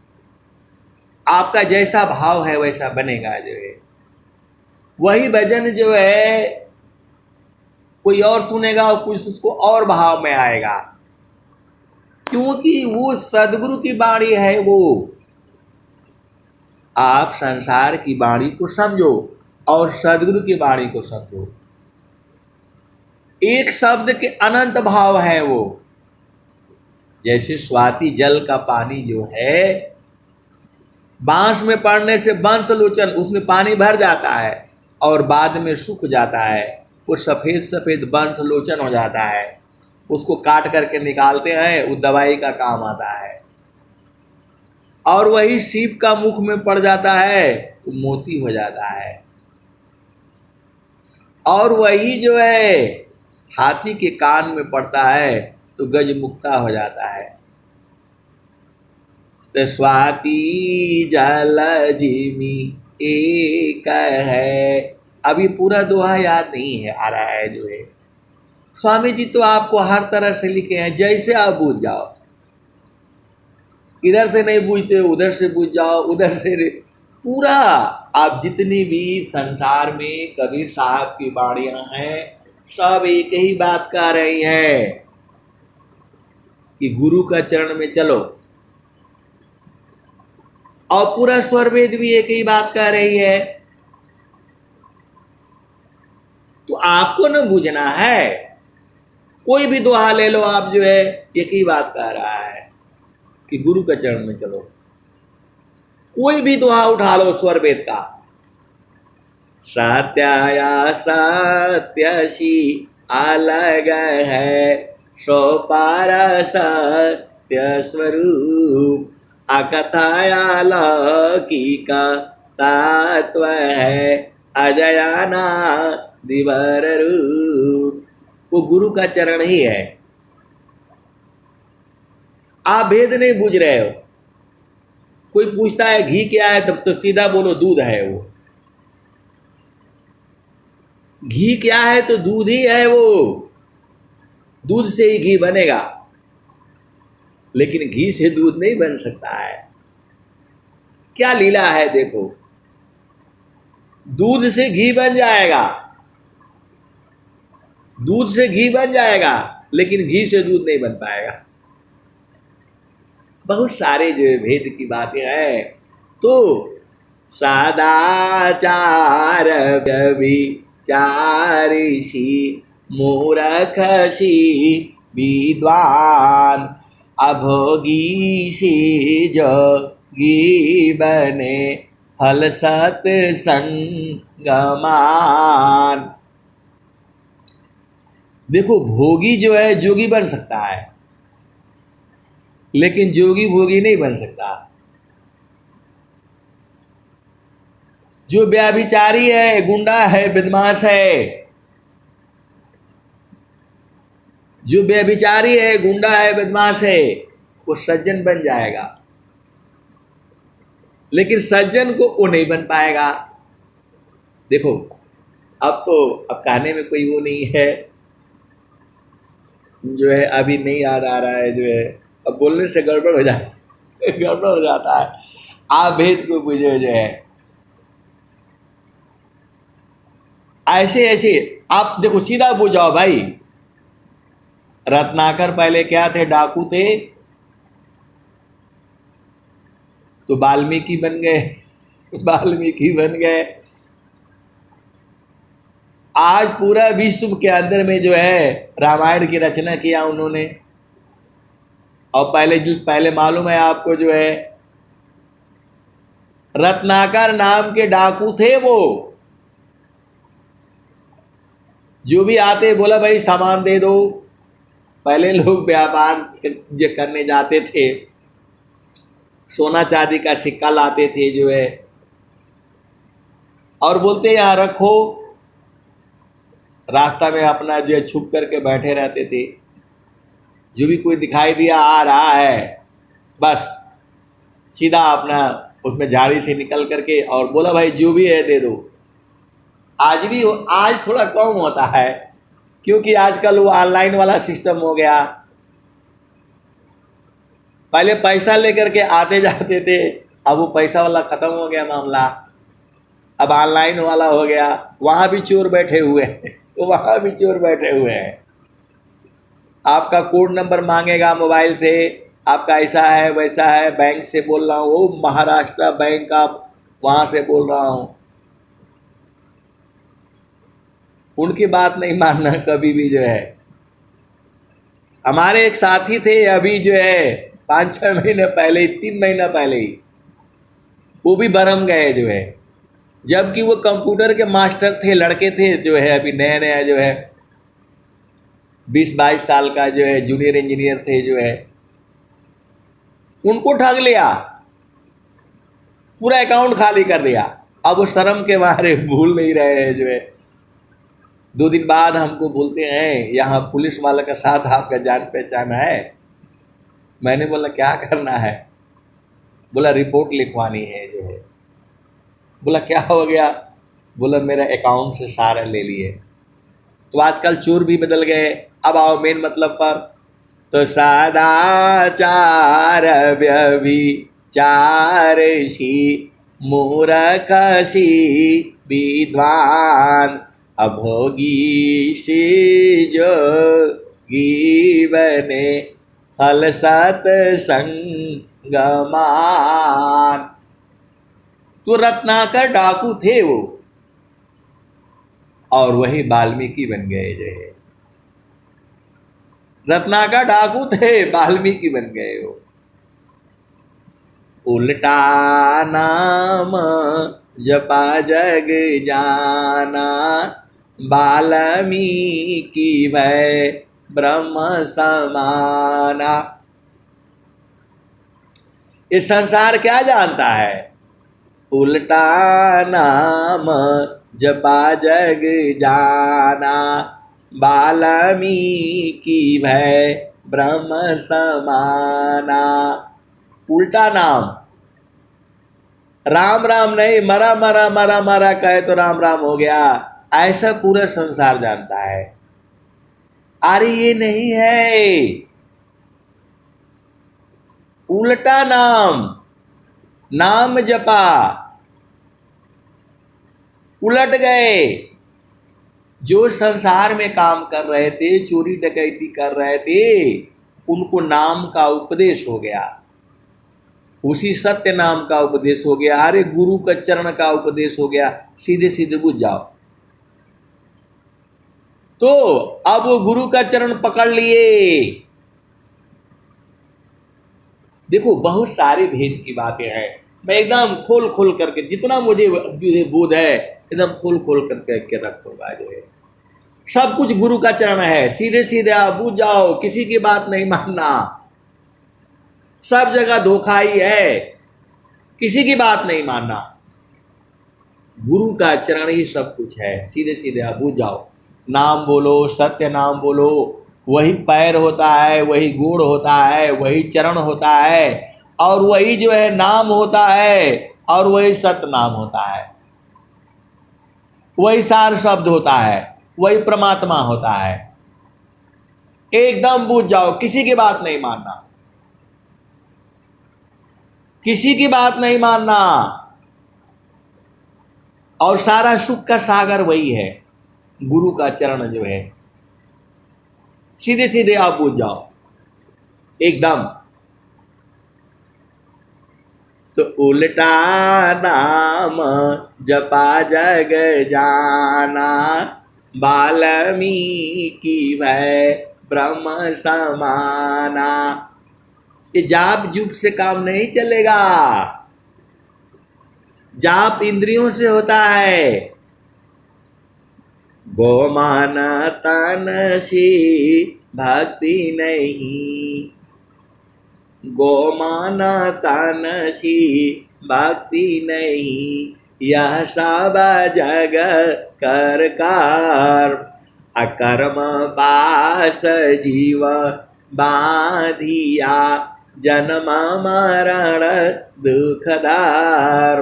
आपका जैसा भाव है वैसा बनेगा। जो है वही भजन जो है कोई और सुनेगा और कुछ उसको और भाव में आएगा, क्योंकि वो सदगुरु की बाणी है। वो आप संसार की बाणी को समझो और सदगुरु की बाणी को समझो। एक शब्द के अनंत भाव है वो। जैसे स्वाति जल का पानी जो है, बांस में पड़ने से बंसलोचन, उसमें पानी भर जाता है और बाद में सूख जाता है, वो सफ़ेद सफ़ेद बंसलोचन हो जाता है। उसको काट करके निकालते हैं, वो दवाई का काम आता है। और वही सीप का मुख में पड़ जाता है तो मोती हो जाता है। और वही जो है हाथी के कान में पड़ता है तो गजमुक्ता हो जाता है। तो स्वाति जल जिमी एक है। अभी पूरा दोहा याद नहीं है आ रहा है। जो है स्वामी जी तो आपको हर तरह से लिखे हैं, जैसे आप बूझ जाओ। इधर से नहीं बूझते उधर से बूझ जाओ, उधर से पूरा आप जितनी भी संसार में कबीर साहब की बाणियां हैं, सब एक ही बात कह रही है कि गुरु का चरण में चलो। और पूरा स्वर वेद भी एक ही बात कह रही है तो आपको न बूझना है। कोई भी दोहा ले लो आप, जो है एक ही बात कह रहा है कि गुरु के चरण में चलो। कोई भी दोहा उठा लो स्वर वेद का, सत्याया सत्यसी अलग है, सो पारा सत्य स्वरूप, अकथाया लौकिका तत्व है, अजयाना दिवर रूप। वो गुरु का चरण ही है। आप भेद नहीं बूझ रहे हो। कोई पूछता है घी क्या है, तब तो सीधा बोलो दूध है। वो घी क्या है तो दूध ही है। वो दूध से ही घी बनेगा, लेकिन घी से दूध नहीं बन सकता है। क्या लीला है देखो। दूध से घी बन जाएगा, दूध से घी बन जाएगा, लेकिन घी से दूध नहीं बन पाएगा। बहुत सारे जो भेद की बातें हैं। तो सदाचार व्यभिचारिषि मूर्खषि विद्वान, अभोगी सी जोगी बने फल सत्संगमान। देखो, भोगी जो है जोगी बन सकता है, लेकिन जोगी भोगी नहीं बन सकता। जो व्यभिचारी है, गुंडा है, बदमाश है, जो व्यभिचारी है, गुंडा है, बदमाश है, वो सज्जन बन जाएगा, लेकिन सज्जन को वो नहीं बन पाएगा। देखो, अब कहने में कोई वो नहीं है, जो है अभी नहीं याद आ रहा है, जो है अब बोलने से गड़बड़ हो जाता गड़बड़ हो जाता है। आप भेद को बुझे, जो है ऐसे ऐसे आप देखो, सीधा बुझाओ भाई। रत्नाकर पहले क्या थे? डाकू थे, तो वाल्मीकि बन गए वाल्मीकि बन गए। आज पूरा विश्व के अंदर में जो है रामायण की रचना किया उन्होंने। और पहले मालूम है आपको, जो है रत्नाकर नाम के डाकू थे। वो जो भी आते बोला भाई सामान दे दो। पहले लोग व्यापार करने जाते थे, सोना चांदी का सिक्का लाते थे, जो है और बोलते यहाँ रखो। रास्ता में अपना जो है छुप करके बैठे रहते थे। जो भी कोई दिखाई दिया आ रहा है, बस सीधा अपना उसमें झाड़ी से निकल करके और बोला भाई जो भी है दे दो। आज भी आज थोड़ा कम होता है, क्योंकि आजकल वो ऑनलाइन वाला सिस्टम हो गया। पहले पैसा लेकर के आते जाते थे, अब वो पैसा वाला ख़त्म हो गया मामला, अब ऑनलाइन वाला हो गया। वहाँ भी चोर बैठे हुए हैं वहाँ भी चोर बैठे हुए हैं। आपका कोड नंबर मांगेगा मोबाइल से, आपका ऐसा है वैसा है। बैंक से बोल रहा हूँ, वो महाराष्ट्र बैंक का, वहाँ से बोल रहा हूँ। उनकी बात नहीं मानना कभी भी। जो है हमारे एक साथी थे, अभी जो है 5-6 महीने पहले, 3 महीना पहले ही वो भी बरम गए, जो है जबकि वो कंप्यूटर के मास्टर थे, लड़के थे, जो है अभी नया नया, जो है 20-22 साल का, जो है जूनियर इंजीनियर थे, जो है उनको ठग लिया, पूरा अकाउंट खाली कर दिया। अब वो शर्म के मारे भूल नहीं रहे हैं। जो है 2 दिन बाद हमको बोलते हैं यहाँ पुलिस वाले के साथ आपका जान पहचान है। मैंने बोला क्या करना है? बोला रिपोर्ट लिखवानी है। जो है बोला क्या हो गया? बोला मेरा अकाउंट से सारा ले लिए। तो आजकल चोर भी बदल गए। अब आओ मेन मतलब पर। तो सदाचार व्यभिचारिषि मूर्खषि विद्वान, अभोगी सी जोगी बने फल सत्संगमान। तो रत्नाकर डाकू थे वो, और वही वाल्मीकि बन गए। जो है रत्नाकर डाकू थे, वाल्मीकि बन गए हो। उल्टा नाम जपा जग जाना, वाल्मीकि भय ब्रह्म समाना। इस संसार क्या जानता है? उल्टा नाम जपा जग जाना, वाल्मीकि भय ब्रह्म समाना। उल्टा नाम, राम राम नहीं, मरा मरा मरा मरा कहे तो राम राम हो गया, ऐसा पूरा संसार जानता है। अरे ये नहीं है। उल्टा नाम, नाम जपा, उलट गए। जो संसार में काम कर रहे थे, चोरी डकैती कर रहे थे, उनको नाम का उपदेश हो गया, उसी सत्य नाम का उपदेश हो गया। अरे गुरु का चरण का उपदेश हो गया, सीधे सीधे बुझ जाओ। तो अब वो गुरु का चरण पकड़ लिए। देखो बहुत सारे भेद की बातें हैं, मैं एकदम खोल खोल करके, जितना मुझे बोध है एकदम खोल खोल करके रखूंगा। जो है सब कुछ गुरु का चरण है, सीधे सीधे आप बुझ जाओ, किसी की बात नहीं मानना। सब जगह धोखा ही है, किसी की बात नहीं मानना। गुरु का चरण ही सब कुछ है, सीधे सीधे आप बुझ जाओ। नाम बोलो, सत्य नाम बोलो, वही पैर होता है, वही गोड़ होता है, वही चरण होता है, और वही जो है नाम होता है, और वही सत्य नाम होता है, वही सार शब्द होता है, वही परमात्मा होता है। एकदम बुझ जाओ, किसी की बात नहीं मानना, किसी की बात नहीं मानना। और सारा सुख का सागर वही है, गुरु का चरण जो है। सीधे सीधे आप बुझ जाओ एकदम। तो उल्टा नाम जपा जग जाना, वाल्मीकि भय ब्रह्म समाना। ये जाप जुप से काम नहीं चलेगा। जाप इंद्रियों से होता है। गोमान तन सी भक्ति नहीं, गोमान तन सी भक्ति नहीं, यह सब जग कर कार। अकर्म पास जीव बाधिया, जन्म मरण दुखदार।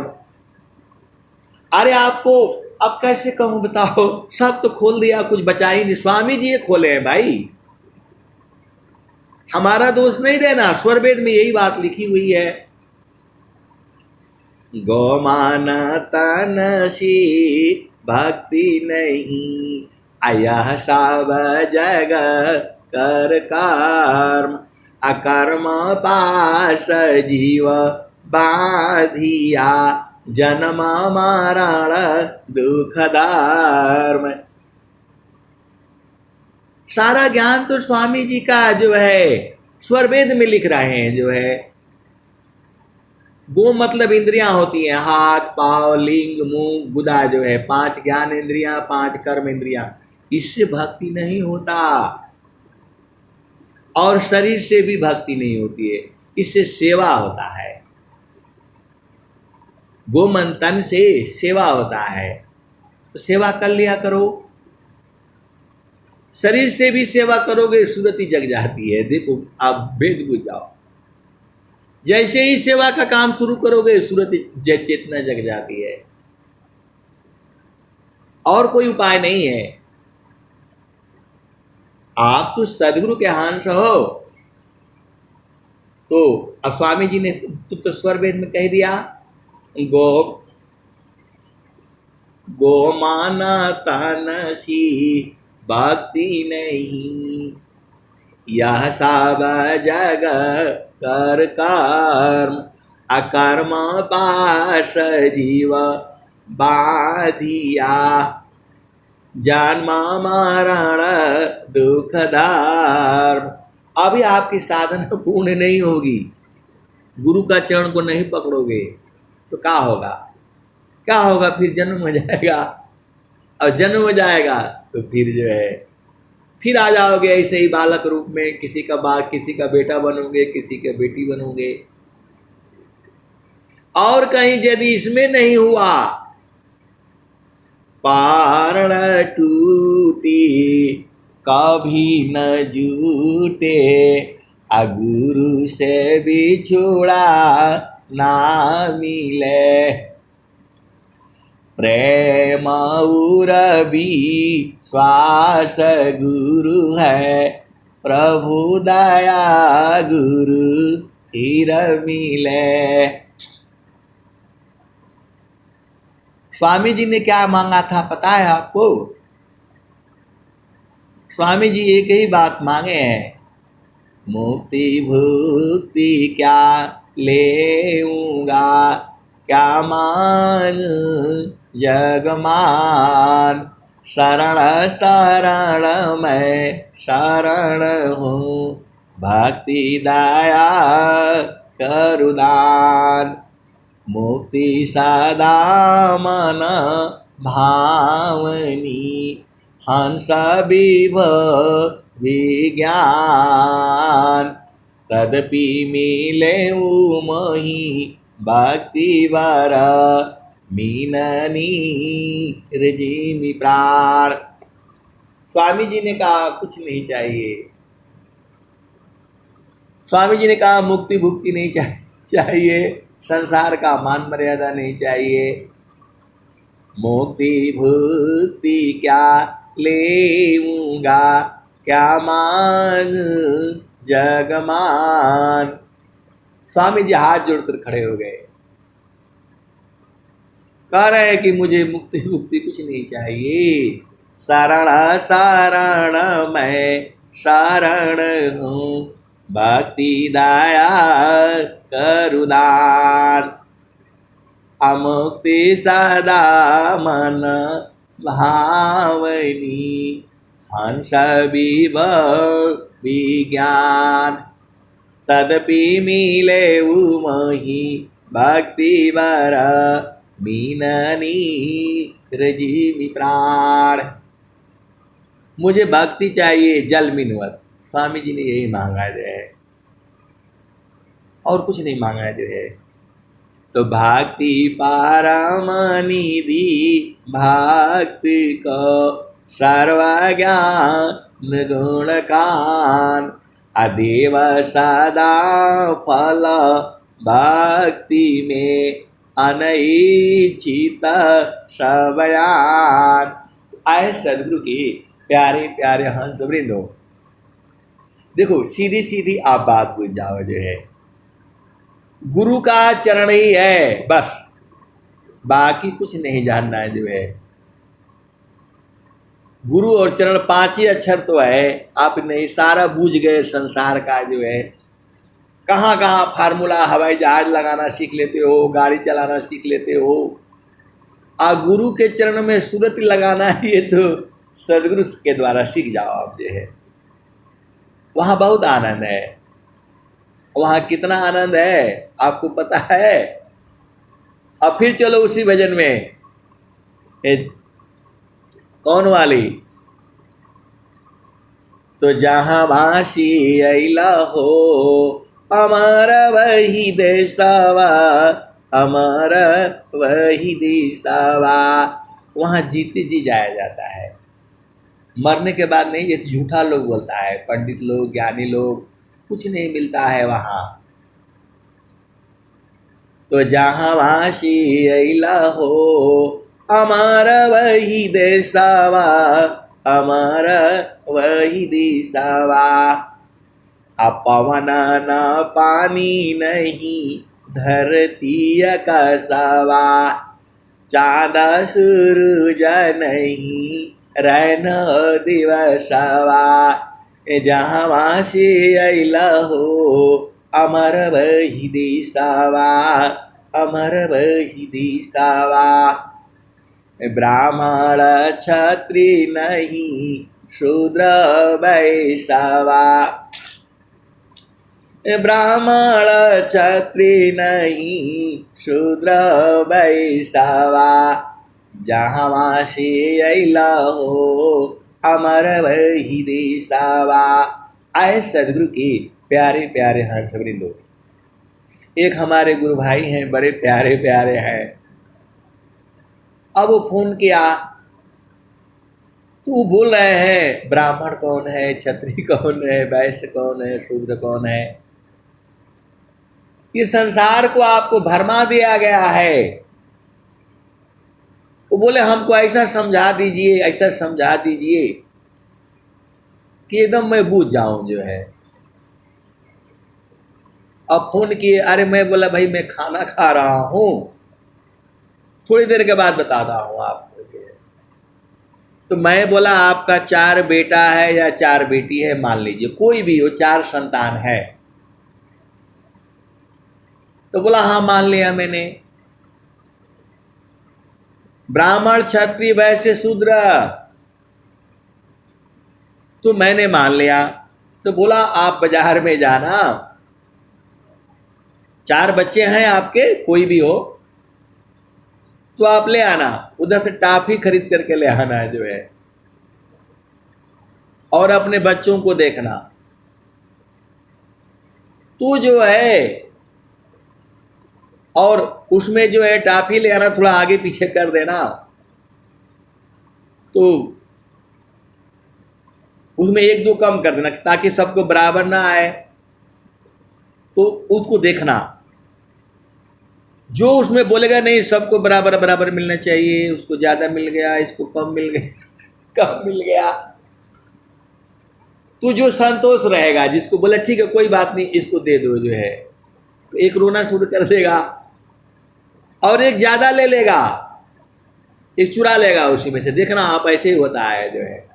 अरे आपको अब कैसे कहूं बताओ, सब तो खोल दिया, कुछ बचा ही नहीं। स्वामी जी ये खोले हैं भाई, हमारा दोष नहीं देना, स्वरवेद में यही बात लिखी हुई है। गोमान तन सी भक्ति नहीं, अयह सब जग कर कर्म। अकर्म पास जीव बाधिया, जन्म मरण दुखदार। सारा ज्ञान तो स्वामी जी का जो है स्वरवेद में लिख रहे हैं। जो है गो मतलब इंद्रियां होती हैं, हाथ पांव लिंग मुंह गुदा, जो है 5 ज्ञान इंद्रियां, 5 कर्म इंद्रियां। इससे भक्ति नहीं होता, और शरीर से भी भक्ति नहीं होती है, इससे सेवा होता है। गोमन तन से सेवा होता है, तो सेवा कर लिया करो। शरीर से भी सेवा करोगे सुरति जग जाती है। देखो आप भेद बुझ जाओ, जैसे ही सेवा का काम शुरू करोगे सुरति चेतना जग जाती है, और कोई उपाय नहीं है। आप तो सदगुरु के हंस हो। तो अब स्वामी जी ने तो स्वरवेद में कह दिया, गोमाना तनसी भक्ति नहीं, यह सब जग कर कर्म। अकर्म पास जीव बाधिया, जन्म मरण दुख धर्म। अभी आपकी साधना पूर्ण नहीं होगी, गुरु का चरण को नहीं पकड़ोगे तो क्या होगा? क्या होगा? फिर जन्म हो जाएगा, और जन्म हो जाएगा तो फिर जो है फिर आ जाओगे ऐसे ही बालक रूप में, किसी का बेटा बनोगे, किसी का बेटी बनोगे। और कहीं यदि इसमें नहीं हुआ, पारण टूटी कभी न जूटे, गुरु से बिछुड़ा ना मिले। प्रेम उरबी श्वास गुरु है, प्रभु दया गुरु फिर मिले। स्वामी जी ने क्या मांगा था पता है आपको? स्वामी जी एक ही बात मांगे हैं, मुक्ति भुक्ति क्या लेऊंगा, क्या मान जगमान, शरण शरण मैं शरण हूँ, भक्ति दया करुदान, मुक्ति सदा मन भावनी, हंस विज्ञान, तदपि मिले मोहि भक्ति वर, मीननी रजिमी प्राण। स्वामी जी ने कहा कुछ नहीं चाहिए। स्वामी जी ने कहा मुक्ति भुक्ति नहीं चाहिए, संसार का मान मर्यादा नहीं चाहिए, मुक्ति भुक्ति क्या लेऊंगा, क्या मान जगमान। स्वामी जी हाथ जोड़कर खड़े हो गए, कह रहे हैं कि मुझे मुक्ति भुक्ति कुछ नहीं चाहिए, शरण शरण मैं शरण हूँ, भक्ति दया करुदान, अमुक्ति सदा मन भावनी, हंस विज्ञान, तदपि मिले मोहि भक्ति वर, मीननी रजिमी प्राण। मुझे भक्ति चाहिए जल मिनवत। स्वामी जी ने यही मांगा है, और कुछ नहीं मांगा है। तो भक्ति परम निधि भक्ति को सर्वज्ञान गुण कान, अदेव सदा फल भक्ति में अनैच्छित सबयान। आए सदगुरु की प्यारे प्यारे हंस वृंदो, देखो सीधी सीधी आप बात बुझ जाओ, जो है गुरु का चरण ही है बस, बाकी कुछ नहीं जानना है। जो है गुरु और चरण 5 ही अक्षर तो है, आप नहीं सारा बूझ गए संसार का। जो है कहाँ कहाँ फार्मूला, हवाई जहाज लगाना सीख लेते हो, गाड़ी चलाना सीख लेते हो, और गुरु के चरण में सूरत लगाना है, ये तो सदगुरु के द्वारा सीख जाओ आप। जो है वहाँ बहुत आनंद है। वहाँ कितना आनंद है आपको पता है? अब फिर चलो उसी भजन में, कौन वाली? तो जहाँ भाषी अइला हो, अमर वही देशवा, अमर वही देशवा। वहाँ जीते जी जाया जाता है, मरने के बाद नहीं। ये झूठा लोग बोलता है, पंडित लोग, ज्ञानी लोग, कुछ नहीं मिलता है वहाँ। तो जहाँ भाषी अइला हो, अमर वही देशवा, अमर वही देशवा। अपवन न पानी नहीं, धरती आकाशवा, चाँद सूरज नहीं, रैन दिवसवा। जहाँ वासी अइला हो, अमर वही देशवा, अमर वही देशवा। ब्राह्मण क्षत्रिय नहीं शूद्र वैश्यवा। ब्राह्मण क्षत्रिय नहीं शूद्र वैश्यवा। जहाँ वासी अइला हो अमर वही देशवा। आए सदगुरु की प्यारे प्यारे हंस वृंदो, एक हमारे गुरु भाई हैं, बड़े प्यारे प्यारे हैं। अब वो फोन किया तो बोल रहे हैं ब्राह्मण कौन है, क्षत्रिय कौन है, वैश्य कौन है, शूद्र कौन है। ये संसार को आपको भरमा दिया गया है। वो बोले हमको ऐसा समझा दीजिए, ऐसा समझा दीजिए कि एकदम मैं बूझ जाऊं जो है। अब फोन किए, अरे मैं बोला भाई मैं खाना खा रहा हूं, थोड़ी देर के बाद बताता हूं आपको। तो मैं बोला आपका 4 बेटा है या 4 बेटी है, मान लीजिए कोई भी हो, 4 संतान है। तो बोला हाँ मान लिया मैंने। ब्राह्मण क्षत्रिय वैश्य शूद्र, तो मैंने मान लिया। तो बोला आप बाजार में जाना, 4 बच्चे हैं आपके, कोई भी हो तो आप ले आना, उधर से टॉफी खरीद करके ले आना जो है, और अपने बच्चों को देखना। तो जो है और उसमें जो है टॉफी ले आना, थोड़ा आगे पीछे कर देना, तो उसमें 1-2 कम कर देना ताकि सबको बराबर ना आए। तो उसको देखना, जो उसमें बोलेगा नहीं सबको बराबर बराबर मिलना चाहिए, उसको ज़्यादा मिल गया, इसको कम मिल गया कम मिल गया, तो जो संतोष रहेगा, जिसको बोले ठीक है कोई बात नहीं इसको दे दो जो है, तो एक रोना शुरू कर देगा और एक ज़्यादा ले लेगा, एक चुरा लेगा उसी में से। देखना आप, ऐसे ही होता है जो है।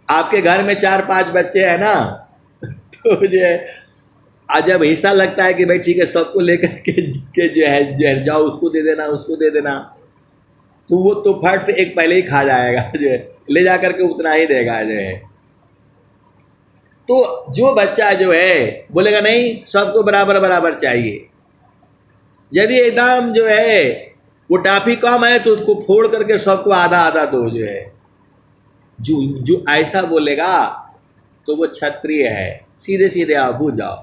आपके घर में 4-5 बच्चे हैं ना, तो जो है आज जब हिस्सा लगता है कि भाई ठीक है सबको लेकर के जो है जाओ, उसको दे देना, उसको दे देना, तो वो तो फट से एक पहले ही खा जाएगा जो है, ले जा करके उतना ही देगा जो है। तो जो बच्चा जो है बोलेगा नहीं सबको बराबर बराबर चाहिए, यदि एकदम जो है वो टॉफी कम है तो उसको फोड़ करके सबको आधा आधा दो जो है। जो ऐसा बोलेगा तो वो क्षत्रिय है, सीधे सीधे आप बूझ जाओ।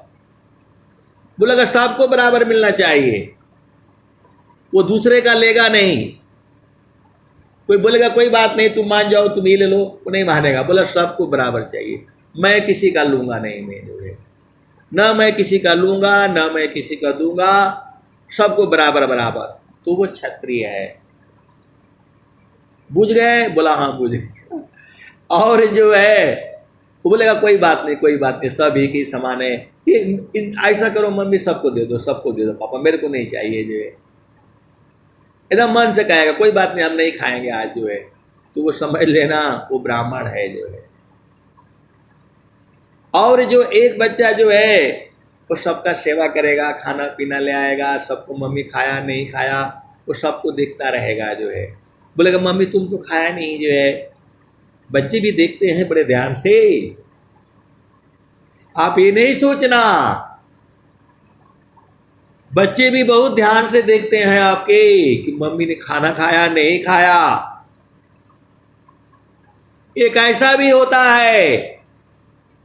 बोलेगा सबको बराबर मिलना चाहिए, वो दूसरे का लेगा नहीं। कोई बोलेगा कोई बात नहीं तुम मान जाओ, तुम ही ले लो, वो नहीं मानेगा, बोला सबको बराबर चाहिए, मैं किसी का लूंगा नहीं, मैं जो है न मैं किसी का लूंगा न मैं किसी का दूंगा, सबको बराबर बराबर, तो वो क्षत्रिय है। बुझ गए? बोला हाँ बुझ गए। और जो है वो बोलेगा कोई बात नहीं कोई बात नहीं, सब एक ही समान है, ऐसा करो मम्मी सबको दे दो, सबको दे दो पापा, मेरे को नहीं चाहिए जो है। एकदम मन से कहेगा कोई बात नहीं हम नहीं खाएंगे आज जो है, तो वो समझ लेना वो ब्राह्मण है जो है। और जो एक बच्चा जो है वो सबका सेवा करेगा, खाना पीना ले आएगा, सबको मम्मी खाया नहीं खाया वो सबको देखता रहेगा जो है। बोलेगा मम्मी तुम तो खाया नहीं जो है। बच्चे भी देखते हैं बड़े ध्यान से, आप ये नहीं सोचना, बच्चे भी बहुत ध्यान से देखते हैं आपके कि मम्मी ने खाना खाया नहीं खाया। एक ऐसा भी होता है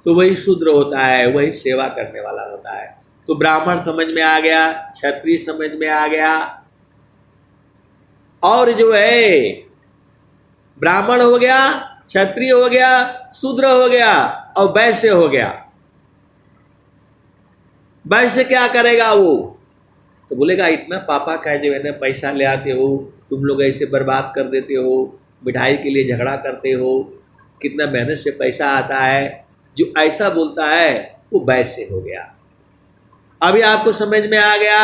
तो वही शूद्र होता है, वही सेवा करने वाला होता है। तो ब्राह्मण समझ में आ गया, क्षत्रिय समझ में आ गया, और जो है ब्राह्मण हो गया, क्षत्रिय हो गया, शूद्र हो गया और वैश्य हो गया। वैश्य क्या करेगा वो? तो बोलेगा इतना पापा का जो है ना पैसा ले आते हो, तुम लोग ऐसे बर्बाद कर देते हो, मिठाई के लिए झगड़ा करते हो, कितना मेहनत से पैसा आता है। जो ऐसा बोलता है वो वैश्य हो गया। अभी आपको समझ में आ गया?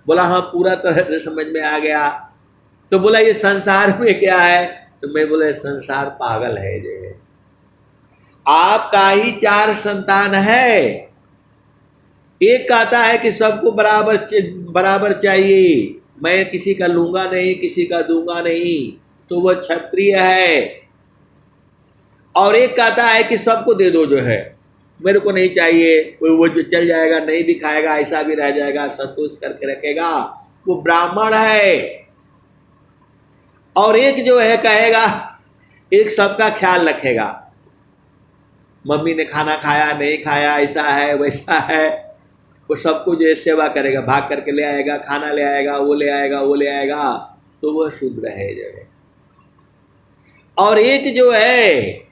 बोला हाँ पूरा तरह से समझ में आ गया। तो बोला ये संसार में क्या है? तो मैं बोला संसार पागल है जो है। आपका ही 4 संतान है, एक कहता है कि सबको बराबर चाहिए, मैं किसी का लूँगा नहीं, किसी का दूंगा नहीं, तो वह क्षत्रिय है। और एक कहता है कि सबको दे दो, जो है मेरे को नहीं चाहिए, वो जो चल जाएगा, नहीं भी खाएगा, ऐसा भी रह जाएगा, संतोष करके रखेगा, वो ब्राह्मण है। और एक जो है कहेगा, एक सबका ख्याल रखेगा, मम्मी ने खाना खाया नहीं खाया, ऐसा है वैसा है, वो सबको जो है सेवा करेगा, भाग करके ले आएगा, खाना ले आएगा, वो ले आएगा, वो ले आएगा, तो वह शूद्र है जो है। और एक जो है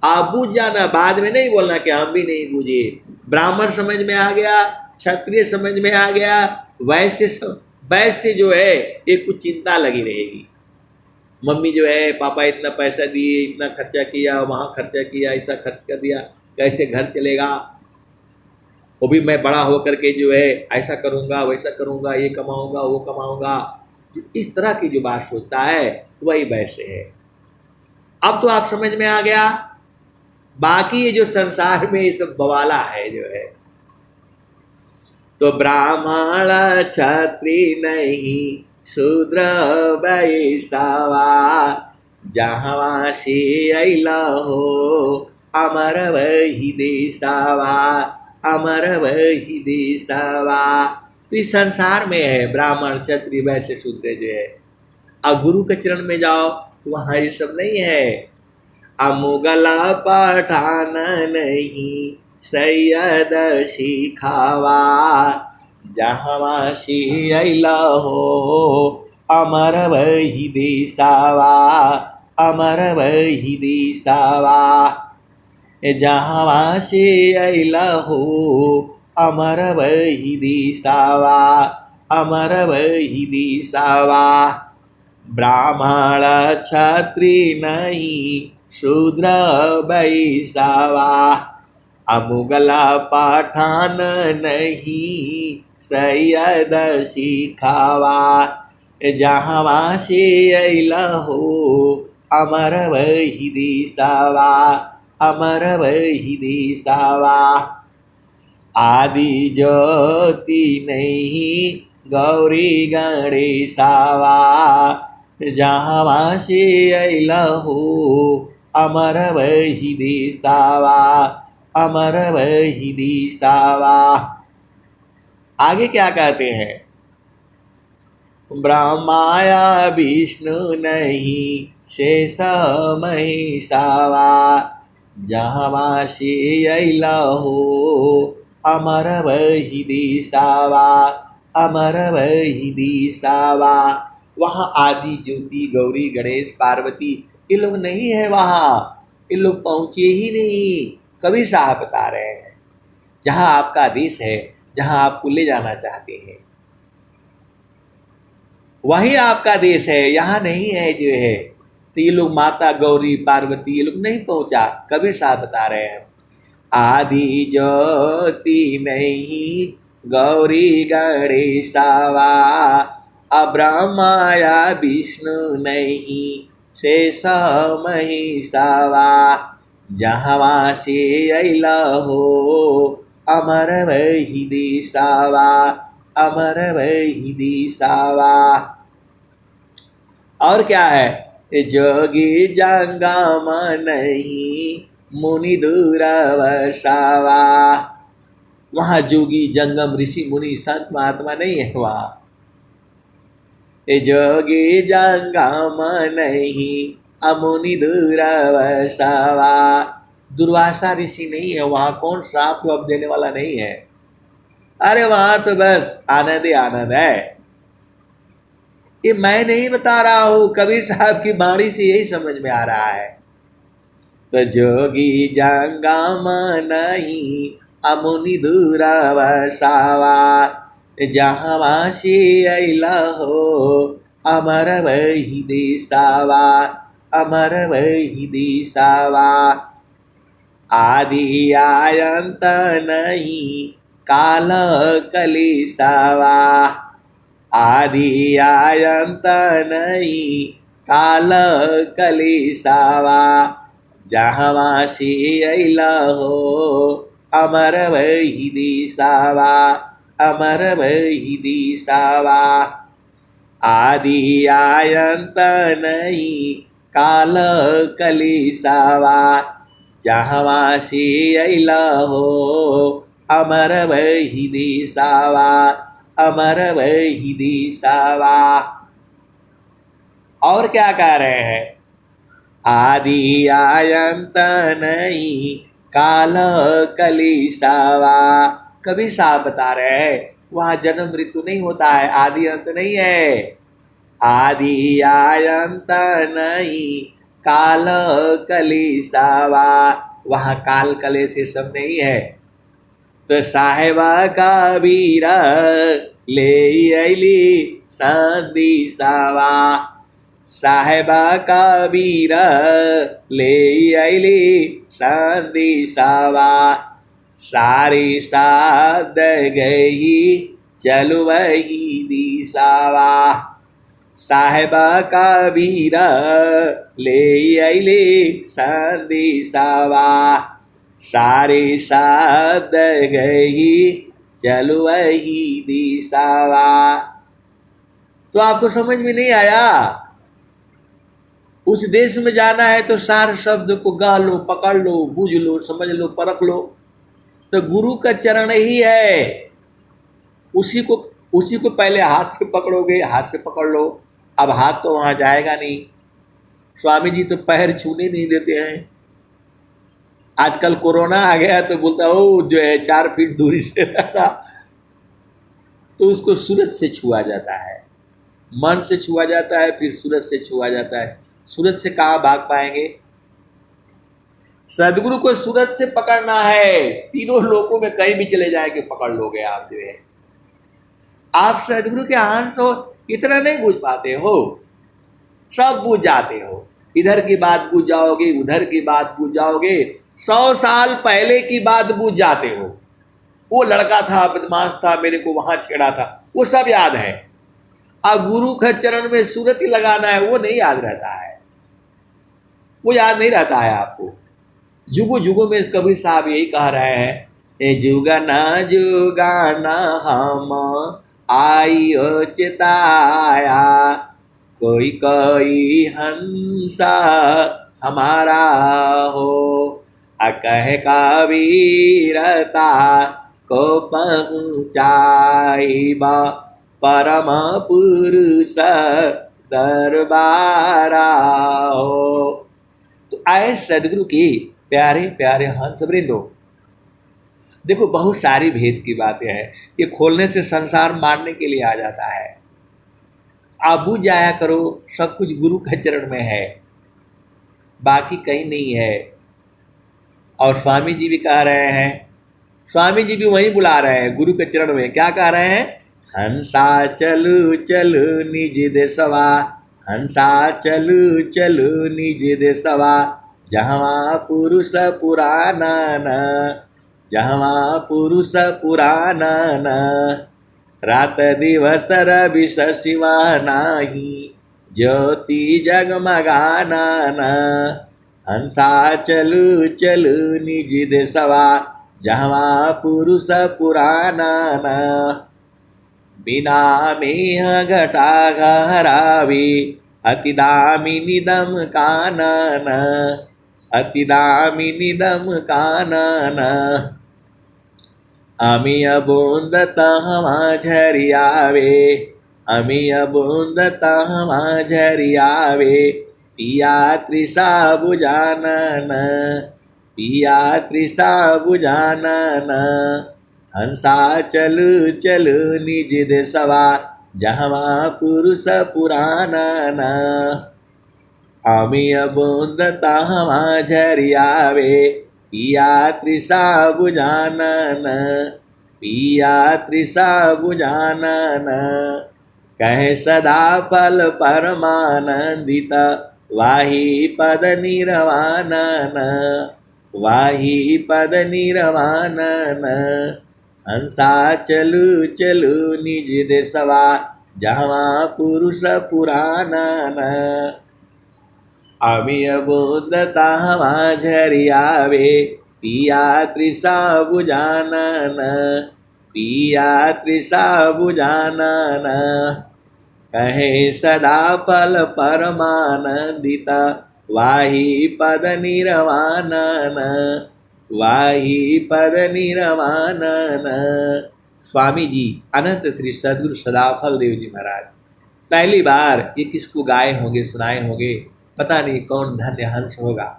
आप बूझ जाना, बाद में नहीं बोलना कि हम भी नहीं बूझे। ब्राह्मण समझ में आ गया, क्षत्रिय समझ में आ गया, वैसे जो है एक कुछ चिंता लगी रहेगी। मम्मी जो है, पापा इतना पैसा दिए, इतना खर्चा किया, वहाँ खर्चा किया, ऐसा खर्च कर दिया, कैसे घर चलेगा, वो भी मैं बड़ा होकर के जो है ऐसा करूँगा, वैसा करूँगा, ये कमाऊँगा, वो कमाऊँगा, इस तरह की जो बात सोचता है वही वैसे है। अब तो आप समझ में आ गया। बाकी ये जो संसार में ये सब बवाला है जो है, तो ब्राह्मण क्षत्रिय नहीं शूद्र वैसावा, जहाँ से अइला हो अमर वही देसावा, अमर वही देसावा। तो इस संसार में है ब्राह्मण क्षत्रिय वैश्य शूद्र जो है। अब गुरु के चरण में जाओ, वहाँ ये सब नहीं है। अमुगला पठान नहीं सैयद सिखावा, जहाँ से अइला हो अमर वही देसावा, अमर वही देसावा, जहाँ से अइला हो अमर वही देसावा, अमर वही देसावा। ब्राह्मण क्षत्रिय नहीं शूद्र वैसावा, अमुगला पठान नहीं सैयद सिखावा, जहाँ से अइला हो अमर वही देसावा, अमर वही देसावा। आदि ज्योति नहीं गौरी गणेशावा, जहाँ से अइला हो अमर वही देसावा, अमर वही देसावा। आगे क्या कहते हैं? ब्रह्माया विष्णु नहीं शेष महेशावा, जहाँ से अइला हो अमर वही देसावा, अमर वही देसावा। वहाँ आदि ज्योति गौरी गणेश पार्वती ये लोग नहीं है, वहाँ ये लोग पहुँचे ही नहीं। कबीर साहब बता रहे हैं, जहाँ आपका देश है, जहाँ आपको ले जाना चाहते हैं, वही आपका देश है, यहाँ नहीं है जो है। तो ये लोग माता गौरी पार्वती ये लोग नहीं पहुँचा। कबीर साहब बता रहे हैं, आदि ज्योति नहीं गौरी गणेशावा, अब्रह्माया विष्णु नहीं शेष महेशावा, जहाँ से अइला हो अमर वही देसावा, अमर वही देसावा। और क्या है? जोगी जंगम नहीं मुनि दूरवसावा, वहाँ जोगी जंगम ऋषि मुनि संत महात्मा नहीं है वहाँ। जोगी जंगम नहीं अमुनि दूरवसावा, दुर्वासा ऋषि नहीं है वहाँ। कौन श्राप को अब देने वाला नहीं है। अरे वहाँ तो बस आनंद ही आनंद है। ये मैं नहीं बता रहा हूँ, कबीर साहब की वाणी से यही समझ में आ रहा है। तो जोगी जंगम नहीं अमुनि दूरवसावा, जहाँ से अइला हो अमर वही देसावा, अमर वही देसावा। आदि आयंत नहीं काल कलेसावा, आदि आयंत नहीं काल कलेसावा, जहाँ से अइला हो अमर वही देसावा, अमर वही दिसावा। आदि आयंत नहीं काल कलिसावा। जहवा से अइला हो अमर वही दिसावा, अमर वही दिसावा। और क्या कह रहे हैं? आदि आयंत नहीं काल कलिसावा। कबीर साहब बता रहे हैं वहाँ जन्म मृत्यु नहीं होता है, आदि अंत नहीं है। आदि आयंत नहीं काल कलिसावा, वहाँ काल कले से सब नहीं है। तो साहेबा कबीर ले अली संदिसावा। साहेबा कबीर ले अली संदिसावा। सारी साध गई चलु वही दिसावा। साहेबा कबीर ले अली संदिसावा। सारी साध गई चलु वही दिसावा। तो आपको समझ में नहीं आया? उस देश में जाना है तो सार शब्द को गा लो, पकड़ लो, बूझ लो, समझ लो, परख लो। तो गुरु का चरण ही है, उसी को पहले हाथ से पकड़ोगे, हाथ से पकड़ लो। अब हाथ तो वहाँ जाएगा नहीं। स्वामी जी तो पैर छूने नहीं देते हैं। आजकल कोरोना आ गया तो बोलता हो जो है 4 फीट दूरी से रहना, तो उसको सूरज से छुआ जाता है, मन से छुआ जाता है, फिर सूरज से छुआ जाता है। सूरज से कहाँ भाग पाएंगे? सदगुरु को सूरज से पकड़ना है, तीनों लोकों में कहीं भी चले जाएंगे पकड़ लोगे आप। जो है आप सदगुरु के अंश हो, इतना नहीं बूझ पाते हो, सब बूझ जाते हो। इधर की बात बूझ जाओगे, उधर की बात बूझ जाओगे, 100 साल पहले की बात बूझ जाते हो। वो लड़का था, बदमाश था, मेरे को वहां छेड़ा था, वो सब याद है। अब गुरु के चरण में सूरत ही लगाना है, वो नहीं याद रहता है, वो याद नहीं रहता है आपको। जुगो जुगो में कबीर साहब यही कह रहे हैं, ए जुगाना जुगाना हम आइयो चिताया, कोई कोई हंसा हमारा हो, अकह कबीरता को पहुँचाइबा परम पुरुष दरबारा हो। तो आए सदगुरु की प्यारे प्यारे हंस वृंदो। देखो बहुत सारी भेद की बातें हैं, ये खोलने से संसार मारने के लिए आ जाता है। आप बुझ जाया करो, सब कुछ गुरु के चरण में है, बाकी कहीं नहीं है। और स्वामी जी भी कह रहे हैं, स्वामी जी भी वहीं बुला रहे हैं गुरु के चरण में। क्या कह रहे हैं? हंसा चलू चलू निज देशवा, हंसा चलू चलू निज देशवा, जहाँ पुरुष पुराना न, जहाँ पुरुष पुराना न, रात दिवस रवि शशिवा नाही, ज्योति जगमगाना न, हंसा चलू चलू निज देशवा, जहाँ पुरुष पुराना न, बिना मेह घटा घरावी, अति दामिनी दम कानन, अति दामिनी दम कानन, अमिय बूंद तहमा झरियावे, अमिय बूंद तहमा झरियावे, पिया तृषा बुझानन, पिया तृषा बुझानन, हंसा चलू चलू निज देशवा, जहाँ पुरुष पुराना न, अमिय बूंद तहमा झरियावे, पिया तृषा बुझानन, पिया तृषा बुझानन, कहे सदा फल परमानंदित, वाही पद निर्वाणन, वाही पद निर्वाणन, हंसा चलू चलू निज देशवा, जहाँ पुरुष पुराना न, अमिय बूंद तहमा झरियावे, पिया तृषा बुझानन, पिया तृषा बुझानन, कहे सदा फल परमानंदित, वाही पद निरवानन, वाही पद निरवानन। स्वामी जी अनंत श्री सदगुरु सदाफल देव जी महाराज पहली बार ये किसको गाए होंगे, सुनाए होंगे, पता नहीं कौन धन्य हंस होगा।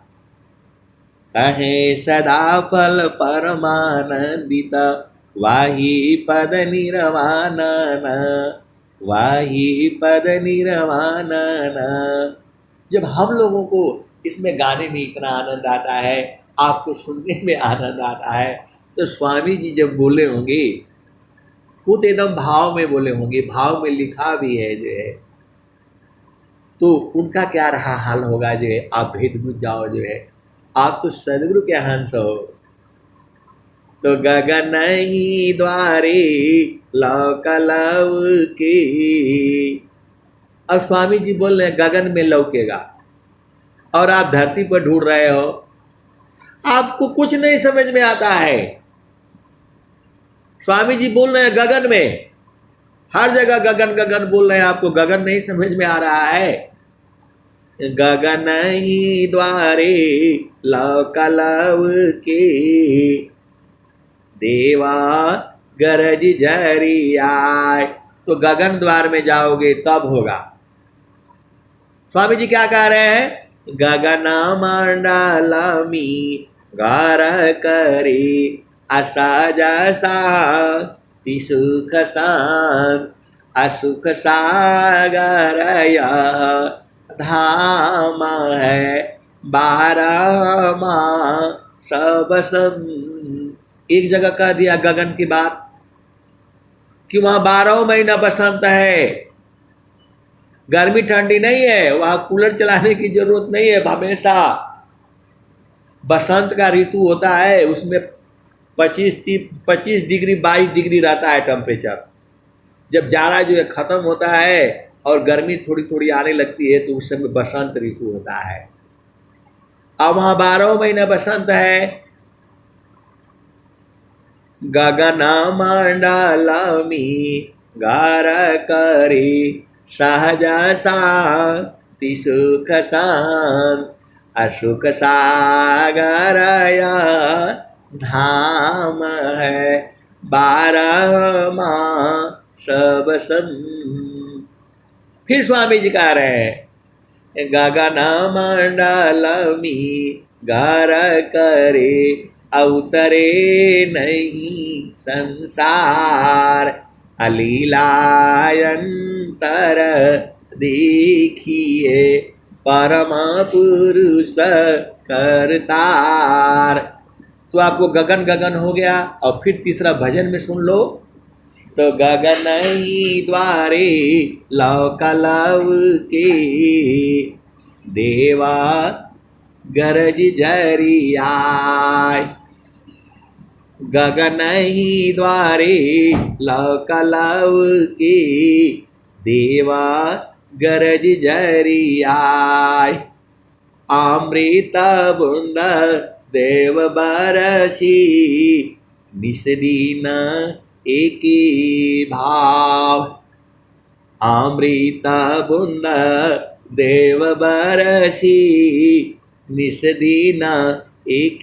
कहे सदा फल परमानंदित, वाही पद निरवानन, वाही पद निरवानन। जब हम लोगों को इसमें गाने में इतना आनंद आता है, आपको सुनने में आनंद आता है, तो स्वामी जी जब बोले होंगे वो तो एकदम भाव में बोले होंगे, भाव में लिखा भी है जो है, तो उनका क्या रहा हाल होगा जो है, आप भेद बुझ जाओ जो है, आप तो सदगुरु के हंस हो। तो गगन ही द्वारे लौकलव के, और स्वामी जी बोल रहे गगन में लौकेगा और आप धरती पर ढूंढ रहे हो, आपको कुछ नहीं समझ में आता है। स्वामी जी बोल रहे हैं गगन में, हर जगह गगन गगन बोल रहे हैं, आपको गगन नहीं समझ में आ रहा है। गगन ही द्वारे लौकलव के, देवा गरज झरी आए। तो गगन द्वार में जाओगे तब होगा। स्वामी जी क्या कह रहे हैं, गगन मंडलमी घर करी, असजसा सुख शांत, असुख सागर धाम है, 12 माह सब बसंत। एक जगह कह दिया गगन की बात कि वहां 12 महीना बसंत है, गर्मी ठंडी नहीं है, वहां कूलर चलाने की जरूरत नहीं है, हमेशा बसंत का ऋतु होता है, उसमें 25 डिग्री 22 डिग्री रहता है टेम्परेचर। जब जाड़ा जो है ख़त्म होता है और गर्मी थोड़ी थोड़ी आने लगती है, तो उस समय बसंत ऋतु होता है। अब वहाँ 12 महीना बसंत है। गगन मंडलमी घर करी, सहज शांति सुख शांत, असुख सागर धाम है, 12 माह सब बसंत। फिर स्वामी जी कह रहे हैं, गगन मंडलमी घर करे, अवतरे नहीं संसार, अलीलायंतर देखिए, परम पुरुष करतार। तो आपको गगन गगन हो गया। और फिर तीसरा भजन में सुन लो, तो गगन ही द्वारे लौकलव के, देवा गरज झरी आए। गगन ही द्वारे लौकलव के, देवा गरज झरी आए। अमृत बूंद देव बरसी, निस दिन एक भाव। अमृत बूंद देव बरसी, निस दिन एक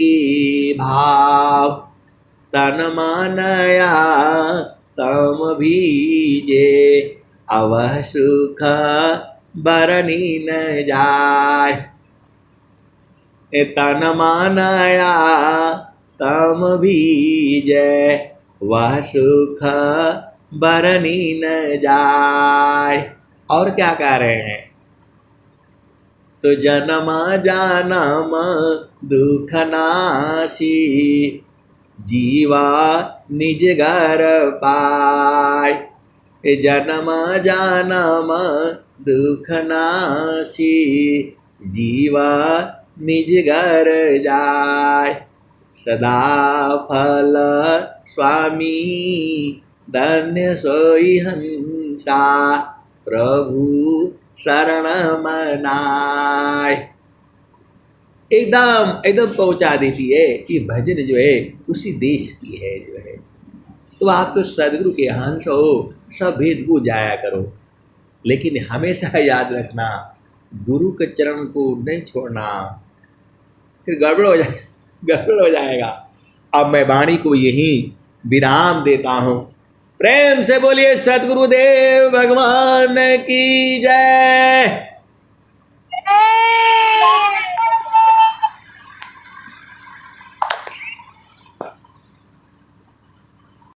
भाव। तन मनया तम भीजे, अवह सुख बरनी न जाय। तन मनया तम भीजे, वह सुख बरनी न जाय। और क्या कह रहे हैं, तो जन्म जन्म दुख नासी, जीवा निज घर पाय। जन्म जन्म दुख नासी, जीवा निज घर जाय। सदा फल स्वामी धन्य सोई हंसा, प्रभु शरण मनाय। एकदम एकदम पहुंचा देती है कि भजन जो है उसी देश की है जो है। तो आप तो सदगुरु के अंश हो, सब भेद भूल जाया करो। लेकिन हमेशा याद रखना, गुरु के चरण को नहीं छोड़ना, फिर गड़बड़ हो जाए गड़बड़ हो जाएगा। अब मैं वाणी को यही विराम देता हूँ। प्रेम से बोलिए सदगुरुदेव भगवान की जय।